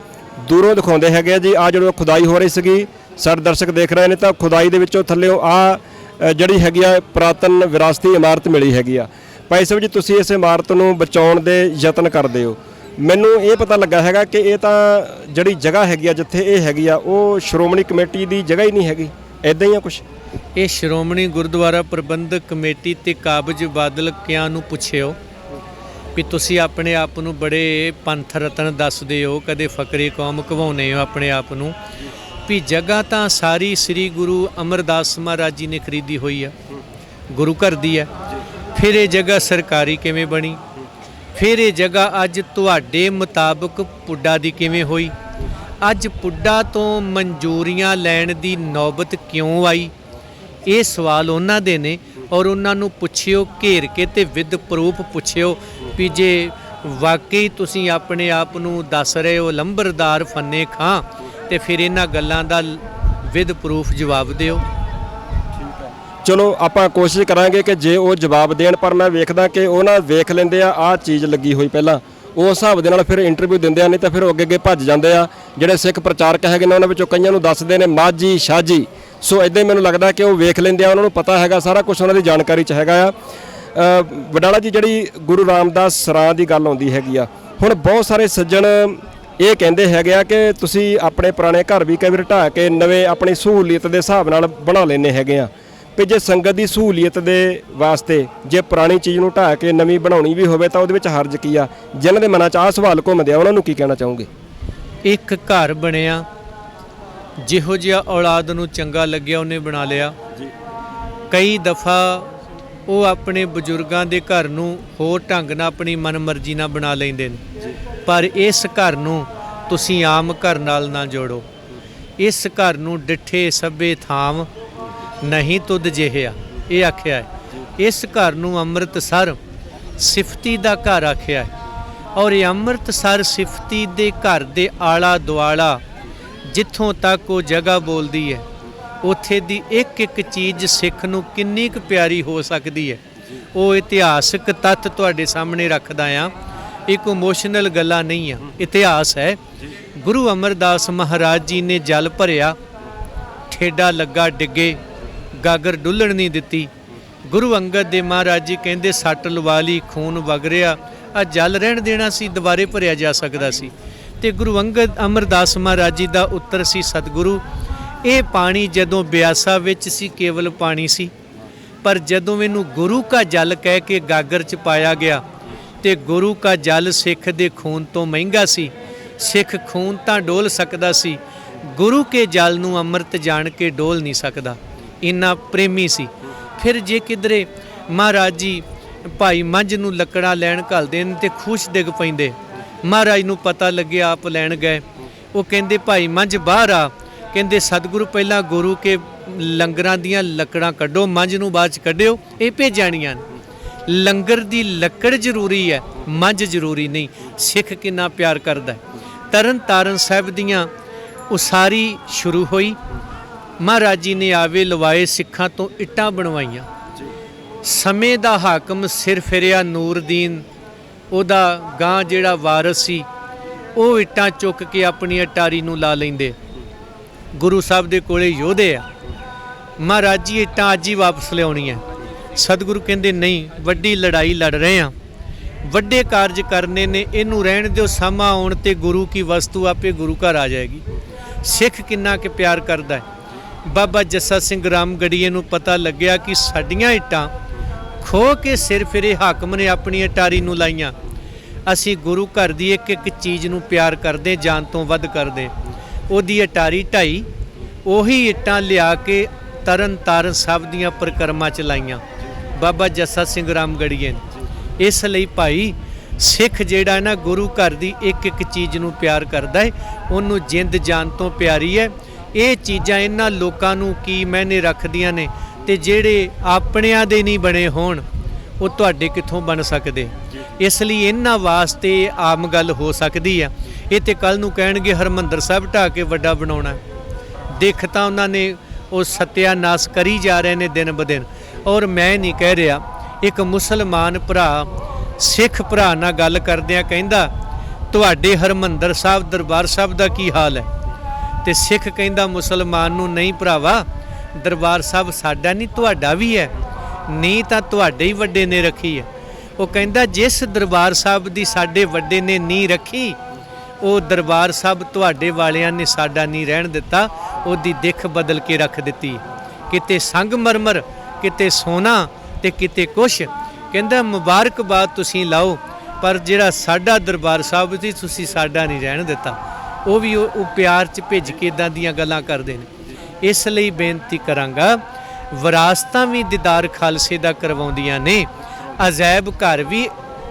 ਦੂਰੋਂ ਦਿਖਾਉਂਦੇ ਹੈਗੇ ਆ ਜੀ, ਆ ਜਦੋਂ ਖੁਦਾਈ ਹੋ ਰਹੀ ਸੀਗੀ, ਸਾਡੇ ਦਰਸ਼ਕ ਦੇਖ ਰਹੇ ਨੇ, ਤਾਂ ਖੁਦਾਈ ਦੇ ਵਿੱਚੋਂ ਥੱਲਿਓ ਆ ਜਿਹੜੀ ਹੈਗੀ ਆ ਪੁਰਾਤਨ ਵਿਰਾਸਤੀ ਇਮਾਰਤ ਮਿਲੀ ਹੈਗੀ ਆ। ਭਾਈ ਸਾਹਿਬ ਜੀ, ਤੁਸੀਂ ਇਸ ਇਮਾਰਤ ਨੂੰ ਬਚਾਉਣ ਦੇ ਯਤਨ ਕਰਦੇ ਹੋ। ਮੈਨੂੰ ਇਹ ਪਤਾ ਲੱਗਾ ਹੈਗਾ ਕਿ ਇਹ ਤਾਂ ਜਿਹੜੀ ਜਗ੍ਹਾ ਹੈਗੀ ਆ ਜਿੱਥੇ ਇਹ ਹੈਗੀ ਆ, ਉਹ ਸ਼੍ਰੋਮਣੀ ਕਮੇਟੀ ਦੀ ਜਗ੍ਹਾ ਹੀ ਨਹੀਂ ਹੈਗੀ, ਇੱਦਾਂ ਹੀ ਆ ਕੁਛ? ਇਹ ਸ਼੍ਰੋਮਣੀ ਗੁਰਦੁਆਰਾ ਪ੍ਰਬੰਧਕ ਕਮੇਟੀ ਤੇ ਕਾਬਜ ਬਾਦਲ ਕਿਆਂ ਨੂੰ ਪੁੱਛਿਓ ਵੀ ਤੁਸੀਂ ਆਪਣੇ ਆਪ ਨੂੰ ਬੜੇ ਪੰਥ ਰਤਨ ਦੱਸਦੇ ਹੋ, ਕਦੇ ਫਕਰੇ ਕੌਮ ਕਹਾਉਂਦੇ ਹੋ ਆਪਣੇ ਆਪ ਨੂੰ, ਵੀ ਜਗ੍ਹਾ ਤਾਂ ਸਾਰੀ ਸ੍ਰੀ ਗੁਰੂ ਅਮਰਦਾਸ ਮਹਾਰਾਜ ਜੀ ਨੇ ਖਰੀਦੀ ਹੋਈ ਆ, ਗੁਰੂ ਘਰ ਦੀ ਹੈ। ਫਿਰ ਇਹ ਜਗ੍ਹਾ ਸਰਕਾਰੀ ਕਿਵੇਂ ਬਣੀ? ਫਿਰ ਇਹ ਜਗ੍ਹਾ ਅੱਜ ਤੁਹਾਡੇ ਮੁਤਾਬਕ ਪੁੱਡਾ ਦੀ ਕਿਵੇਂ ਹੋਈ? ਅੱਜ ਪੁੱਡਾ ਤੋਂ ਮਨਜ਼ੂਰੀਆਂ ਲੈਣ ਦੀ ਨੌਬਤ ਕਿਉਂ ਆਈ? ਇਹ ਸਵਾਲ ਉਹਨਾਂ ਦੇ ਨੇ, ਔਰ ਉਹਨਾਂ ਨੂੰ ਪੁੱਛਿਓ, ਘੇਰ ਕੇ ਤੇ ਵਿਦ ਪ੍ਰੂਫ ਪੁੱਛਿਓ ਵੀ ਜੇ ਵਾਕਈ ਤੁਸੀਂ ਆਪਣੇ ਆਪ ਨੂੰ ਦੱਸ ਰਹੇ ਹੋ ਲੰਬਰਦਾਰ ਫੰਨੇ ਖਾਂ, ਤੇ ਫਿਰ ਇਹਨਾਂ ਗੱਲਾਂ ਦਾ ਵਿਦ ਪ੍ਰੂਫ ਜਵਾਬ ਦਿਓ। ਚਲੋ ਆਪਾਂ ਕੋਸ਼ਿਸ਼ ਕਰਾਂਗੇ ਕਿ ਜੇ ਉਹ ਜਵਾਬ ਦੇਣ, ਪਰ ਮੈਂ ਵੇਖਦਾ ਕਿ ਉਹ ਨਾ ਵੇਖ ਲੈਂਦੇ ਆ ਚੀਜ਼ ਲੱਗੀ ਹੋਈ ਪਹਿਲਾਂ, ਉਸ ਹਿਸਾਬ ਦੇ ਨਾਲ ਫਿਰ ਇੰਟਰਵਿਊ ਦਿੰਦੇ ਆ, ਨਹੀਂ ਤਾਂ ਫਿਰ ਉਹ ਅੱਗੇ ਭੱਜ ਜਾਂਦੇ ਆ। ਜਿਹੜੇ ਸਿੱਖ ਪ੍ਰਚਾਰਕ ਹੈਗੇ ਨੇ ਉਹਨਾਂ ਵਿੱਚੋਂ ਕਈਆਂ ਨੂੰ ਦੱਸਦੇ ਨੇ ਮਾਝੀ ਸ਼ਾਹਜੀ, ਸੋ ਇੱਦਾਂ ਹੀ ਮੈਨੂੰ ਲੱਗਦਾ ਕਿ ਉਹ ਵੇਖ ਲੈਂਦੇ ਆ, ਉਹਨਾਂ ਨੂੰ ਪਤਾ ਹੈਗਾ ਸਾਰਾ ਕੁਝ, ਉਹਨਾਂ ਦੀ ਜਾਣਕਾਰੀ 'ਚ ਹੈਗਾ ਆ। ਵਡਾਲਾ ਜੀ, ਜਿਹੜੀ ਗੁਰੂ ਰਾਮਦਾਸ ਸਰਾਂ ਦੀ ਗੱਲ ਆਉਂਦੀ ਹੈਗੀ ਆ, ਹੁਣ ਬਹੁਤ ਸਾਰੇ ਸੱਜਣ ਇਹ ਕਹਿੰਦੇ ਹੈਗੇ ਆ ਕਿ ਤੁਸੀਂ ਆਪਣੇ ਪੁਰਾਣੇ ਘਰ ਵੀ ਕਈ ਵਾਰ ਢਾਹ ਕੇ ਨਵੇਂ ਆਪਣੀ ਸਹੂਲੀਅਤ ਦੇ ਹਿਸਾਬ ਨਾਲ ਬਣਾ ਲੈਂਦੇ ਹੈਗੇ ਆ, ਵੀ ਜੇ ਸੰਗਤ ਦੀ ਸਹੂਲੀਅਤ ਦੇ ਵਾਸਤੇ ਜੇ ਪੁਰਾਣੀ ਚੀਜ਼ ਨੂੰ ਢਾਹ ਕੇ ਨਵੀਂ ਬਣਾਉਣੀ ਵੀ ਹੋਵੇ ਤਾਂ ਉਹਦੇ ਵਿੱਚ ਹਰਜ ਕੀ ਆ? ਜਿਨ੍ਹਾਂ ਦੇ ਮਨਾਂ 'ਚ ਆਹ ਸਵਾਲ ਘੁੰਮਦੇ ਆ ਉਹਨਾਂ ਨੂੰ ਕੀ ਕਹਿਣਾ ਚਾਹੋਗੇ? ਇੱਕ ਘਰ ਬਣਿਆ, ਜਿਹੋ ਜਿਹਾ ਔਲਾਦ ਨੂੰ ਚੰਗਾ ਲੱਗਿਆ ਉਹਨੇ ਬਣਾ ਲਿਆ। ਕਈ ਦਫਾ ਉਹ ਆਪਣੇ ਬਜ਼ੁਰਗਾਂ ਦੇ ਘਰ ਨੂੰ ਹੋਰ ਢੰਗ ਨਾਲ ਆਪਣੀ ਮਨਮਰਜ਼ੀ ਨਾਲ ਬਣਾ ਲੈਂਦੇ ਨੇ, ਪਰ ਇਸ ਘਰ ਨੂੰ ਤੁਸੀਂ ਆਮ ਘਰ ਨਾਲ ਨਾ ਜੋੜੋ। ਇਸ ਘਰ ਨੂੰ ਡਿੱਠੇ ਸਭੇ ਥਾਮ ਨਹੀਂ ਤੁਧ ਜਿਹਾ, ਇਹ ਆਖਿਆ ਹੈ। ਇਸ ਘਰ ਨੂੰ ਅੰਮ੍ਰਿਤਸਰ ਸਿਫਤੀ ਦਾ ਘਰ ਆਖਿਆ ਹੈ, ਔਰ ਇਹ ਅੰਮ੍ਰਿਤਸਰ ਸਿਫਤੀ ਦੇ ਘਰ ਦੇ ਆਲਾ ਦੁਆਲਾ ਜਿੱਥੋਂ ਤੱਕ ਉਹ ਜਗ੍ਹਾ ਬੋਲਦੀ ਹੈ, ਉੱਥੇ ਦੀ ਇੱਕ ਇੱਕ ਚੀਜ਼ ਸਿੱਖ ਨੂੰ ਕਿੰਨੀ ਕੁ ਪਿਆਰੀ ਹੋ ਸਕਦੀ ਹੈ, ਉਹ ਇਤਿਹਾਸਕ ਤੱਥ ਤੁਹਾਡੇ ਸਾਹਮਣੇ ਰੱਖਦਾ ਆ। ਇੱਕ ਇਮੋਸ਼ਨਲ ਗੱਲਾਂ ਨਹੀਂ ਆ, ਇਤਿਹਾਸ ਹੈ। ਗੁਰੂ ਅਮਰਦਾਸ ਮਹਾਰਾਜ ਜੀ ਨੇ ਜਲ ਭਰਿਆ, ਠੇਡਾ ਲੱਗਾ ਡਿੱਗੇ, ਗਾਗਰ ਡੁੱਲਣ ਨਹੀਂ ਦਿੱਤੀ। ਗੁਰੂ ਅੰਗਦ ਦੇ ਮਹਾਰਾਜ ਜੀ ਕਹਿੰਦੇ ਸੱਟ ਲਵਾ ਲਈ, ਖੂਨ ਵਗ ਰਿਹਾ, ਆ ਜਲ ਰਹਿਣ ਦੇਣਾ ਸੀ, ਦੁਬਾਰੇ ਭਰਿਆ ਜਾ ਸਕਦਾ ਸੀ। ਤੇ ਗੁਰੂ ਅੰਗਦ ਅਮਰਦਾਸ ਮਹਾਰਾਜ ਜੀ ਦਾ ਉੱਤਰ ਸੀ, ਸਤਿਗੁਰੂ ਇਹ ਪਾਣੀ ਜਦੋਂ ਬਿਆਸਾ ਵਿੱਚ ਸੀ ਕੇਵਲ ਪਾਣੀ ਸੀ, ਪਰ ਜਦੋਂ ਇਹਨੂੰ ਗੁਰੂ ਕਾ ਜਲ ਕਹਿ ਕੇ ਗਾਗਰ 'ਚ ਪਾਇਆ ਗਿਆ ਤੇ ਗੁਰੂ ਕਾ ਜਲ ਸਿੱਖ ਦੇ ਖੂਨ ਤੋਂ ਮਹਿੰਗਾ ਸੀ। ਸਿੱਖ ਖੂਨ ਤਾਂ ਡੋਲ ਸਕਦਾ ਸੀ, ਗੁਰੂ ਕੇ ਜਲ ਨੂੰ ਅੰਮ੍ਰਿਤ ਜਾਣ ਕੇ ਡੋਲ ਨਹੀਂ ਸਕਦਾ, ਇੰਨਾ ਪ੍ਰੇਮੀ ਸੀ। ਫਿਰ ਜੇ ਕਿਧਰੇ ਮਹਾਰਾਜ ਜੀ ਭਾਈ ਮੰਝ ਨੂੰ ਲੱਕੜਾਂ ਲੈਣ ਘੱਲਦੇ ਨੇ ਤੇ ਖੂਸ਼ ਡਿੱਗ ਪੈਂਦੇ, ਮਹਾਰਾਜ ਨੂੰ ਪਤਾ ਲੱਗਿਆ, ਆਪ ਲੈਣ ਗਏ। ਉਹ ਕਹਿੰਦੇ ਭਾਈ ਮੰਝ ਬਾਹਰ ਆ, ਕਹਿੰਦੇ ਸਤਿਗੁਰੂ ਪਹਿਲਾਂ ਗੁਰੂ ਕੇ ਲੰਗਰਾਂ ਦੀਆਂ ਲੱਕੜਾਂ ਕੱਢੋ, ਮੰਝ ਨੂੰ ਬਾਅਦ 'ਚ ਕੱਢਿਓ, ਇਹ ਭੇਜਣੀਆਂ। ਲੰਗਰ ਦੀ ਲੱਕੜ ਜ਼ਰੂਰੀ ਹੈ, ਮੰਝ ਜ਼ਰੂਰੀ ਨਹੀਂ। ਸਿੱਖ ਕਿੰਨਾ ਪਿਆਰ ਕਰਦਾ। ਤਰਨ ਤਾਰਨ ਸਾਹਿਬ ਦੀਆਂ ਉਸਾਰੀ ਸ਼ੁਰੂ ਹੋਈ, ਮਹਾਰਾਜ ਜੀ ਨੇ ਆਵੇ ਲਵਾਏ, ਸਿੱਖਾਂ ਤੋਂ ਇੱਟਾਂ ਬਣਵਾਈਆਂ। ਸਮੇਂ ਦਾ ਹਾਕਮ ਸਿਰ ਫਿਰਿਆ ਨੂਰਦੀਨ, ਉਹਦਾ ਗਾਂ ਜਿਹੜਾ ਵਾਰਸ ਸੀ, ਉਹ ਇੱਟਾਂ ਚੁੱਕ ਕੇ ਆਪਣੀ ਅਟਾਰੀ ਨੂੰ ਲਾ ਲੈਂਦੇ। ਗੁਰੂ ਸਾਹਿਬ ਦੇ ਕੋਲੇ ਯੋਧੇ ਆ, ਮਹਾਰਾਜ ਜੀ ਇੱਟਾਂ ਅੱਜ ਹੀ ਵਾਪਸ ਲਿਆਉਣੀਆਂ। ਸਤਿਗੁਰੂ ਕਹਿੰਦੇ ਨਹੀਂ, ਵੱਡੀ ਲੜਾਈ ਲੜ ਰਹੇ ਆ, ਵੱਡੇ ਕਾਰਜ ਕਰਨੇ ਨੇ, ਇਹਨੂੰ ਰਹਿਣ ਦਿਓ, ਸਮਾਂ ਆਉਣ ਤੇ ਗੁਰੂ ਕੀ ਵਸਤੂ ਆਪੇ ਗੁਰੂ ਘਰ ਆ ਜਾਏਗੀ। ਸਿੱਖ ਕਿੰਨਾ ਕਿ ਪਿਆਰ ਕਰਦਾ ਹੈ। ਬਾਬਾ ਜੱਸਾ ਸਿੰਘ ਰਾਮਗੜੀਏ ਨੂੰ ਪਤਾ ਲੱਗਿਆ ਕਿ ਸਾਡੀਆਂ ਇੱਟਾਂ ਖੋਹ ਕੇ ਸਿਰ ਫਿਰੇ ਹਾਕਮ ਨੇ ਆਪਣੀ ਅਟਾਰੀ ਨੂੰ ਲਾਈਆਂ। ਅਸੀਂ ਗੁਰੂ ਘਰ ਦੀ ਇੱਕ ਇੱਕ ਚੀਜ਼ ਨੂੰ ਪਿਆਰ ਕਰਦੇ, ਜਾਨ ਤੋਂ ਵੱਧ ਕਰਦੇ। ਉਹਦੀ ਅਟਾਰੀ ਢਾਈ, ਉਹੀ ਇੱਟਾਂ ਲਿਆ ਕੇ ਤਰਨ ਤਾਰਨ ਸਾਹਿਬ ਦੀਆਂ ਪਰਿਕਰਮਾ ਚ ਲਾਈਆਂ ਬਾਬਾ ਜੱਸਾ ਸਿੰਘ ਰਾਮਗੜੀਏ ਨੇ। ਇਸ ਲਈ ਭਾਈ ਸਿੱਖ ਜਿਹੜਾ ਨਾ ਗੁਰੂ ਘਰ ਦੀ ਇੱਕ ਇੱਕ ਚੀਜ਼ ਨੂੰ ਪਿਆਰ ਕਰਦਾ ਹੈ, ਉਹਨੂੰ ਜਿੰਦ ਜਾਨ ਤੋਂ ਪਿਆਰੀ ਹੈ। ਇਹ ਚੀਜ਼ਾਂ ਇਹਨਾਂ ਲੋਕਾਂ ਨੂੰ ਕੀ ਮੈਨੇ ਰੱਖਦੀਆਂ ਨੇ, ਤੇ ਜਿਹੜੇ ਆਪਣਿਆਂ ਦੇ ਨਹੀਂ ਬਣੇ ਹੋਣ ਉਹ ਤੁਹਾਡੇ ਕਿੱਥੋਂ ਬਣ ਸਕਦੇ। ਇਸ ਲਈ ਇਹਨਾਂ ਵਾਸਤੇ ਆਮ ਗੱਲ ਹੋ ਸਕਦੀ ਆ। ਇਹ ਤੇ ਕੱਲ ਨੂੰ ਕਹਿਣਗੇ ਹਰਿਮੰਦਰ ਸਾਹਿਬ ਢਾਹ ਕੇ ਵੱਡਾ ਬਣਾਉਣਾ। ਦੇਖ ਤਾਂ ਉਹਨਾਂ ਨੇ ਉਹ ਸਤਿਆਨਾਸ਼ ਕਰੀ ਜਾ ਰਹੇ ਨੇ ਦਿਨ ਬ ਦਿਨ। ਔਰ ਮੈਂ ਨਹੀਂ ਕਹਿ ਰਿਹਾ, ਇੱਕ ਮੁਸਲਮਾਨ ਭਰਾ ਸਿੱਖ ਭਰਾ ਨਾਲ ਗੱਲ ਕਰਦਿਆਂ ਕਹਿੰਦਾ ਤੁਹਾਡੇ ਹਰਿਮੰਦਰ ਸਾਹਿਬ ਦਰਬਾਰ ਸਾਹਿਬ ਦਾ ਕੀ ਹਾਲ ਹੈ? ਤੇ ਸਿੱਖ ਕਹਿੰਦਾ ਮੁਸਲਮਾਨ ਨੂੰ, ਨਹੀਂ ਭਰਾਵਾ, ਦਰਬਾਰ ਸਾਹਿਬ ਸਾਡਾ ਨਹੀਂ ਤੁਹਾਡਾ ਵੀ ਹੈ, ਨਹੀਂ ਤਾਂ ਤੁਹਾਡੇ ਹੀ ਵੱਡੇ ਨੇ ਰੱਖੀ ਹੈ। ਉਹ ਕਹਿੰਦਾ ਜਿਸ ਦਰਬਾਰ ਸਾਹਿਬ ਦੀ ਸਾਡੇ ਵੱਡੇ ਨੇ ਨੀਂਹ ਰੱਖੀ, ਉਹ ਦਰਬਾਰ ਸਾਹਿਬ ਤੁਹਾਡੇ ਵਾਲਿਆਂ ਨੇ ਸਾਡਾ ਨਹੀਂ ਰਹਿਣ ਦਿੱਤਾ, ਉਹਦੀ ਦਿੱਖ ਬਦਲ ਕੇ ਰੱਖ ਦਿੱਤੀ। ਕਿਤੇ ਸੰਗਮਰਮਰ, ਕਿਤੇ ਸੋਨਾ ਤੇ ਕਿਤੇ ਕੁਛ। ਕਹਿੰਦਾ ਮੁਬਾਰਕਬਾਦ ਤੁਸੀਂ ਲਾਓ, ਪਰ ਜਿਹੜਾ ਸਾਡਾ ਦਰਬਾਰ ਸਾਹਿਬ ਸੀ ਤੁਸੀਂ ਸਾਡਾ ਨਹੀਂ ਰਹਿਣ ਦਿੱਤਾ। ਉਹ ਵੀ ਉਹ ਪਿਆਰ 'ਚ ਭਿੱਜ ਕੇ ਇੱਦਾਂ ਦੀਆਂ ਗੱਲਾਂ ਕਰਦੇ ਨੇ। ਇਸ ਲਈ ਬੇਨਤੀ ਕਰਾਂਗਾ, ਵਿਰਾਸਤਾਂ ਵੀ ਦੀਦਾਰ ਖਾਲਸੇ ਦਾ ਕਰਵਾਉਂਦੀਆਂ ਨੇ, ਅਜਾਇਬ ਘਰ ਵੀ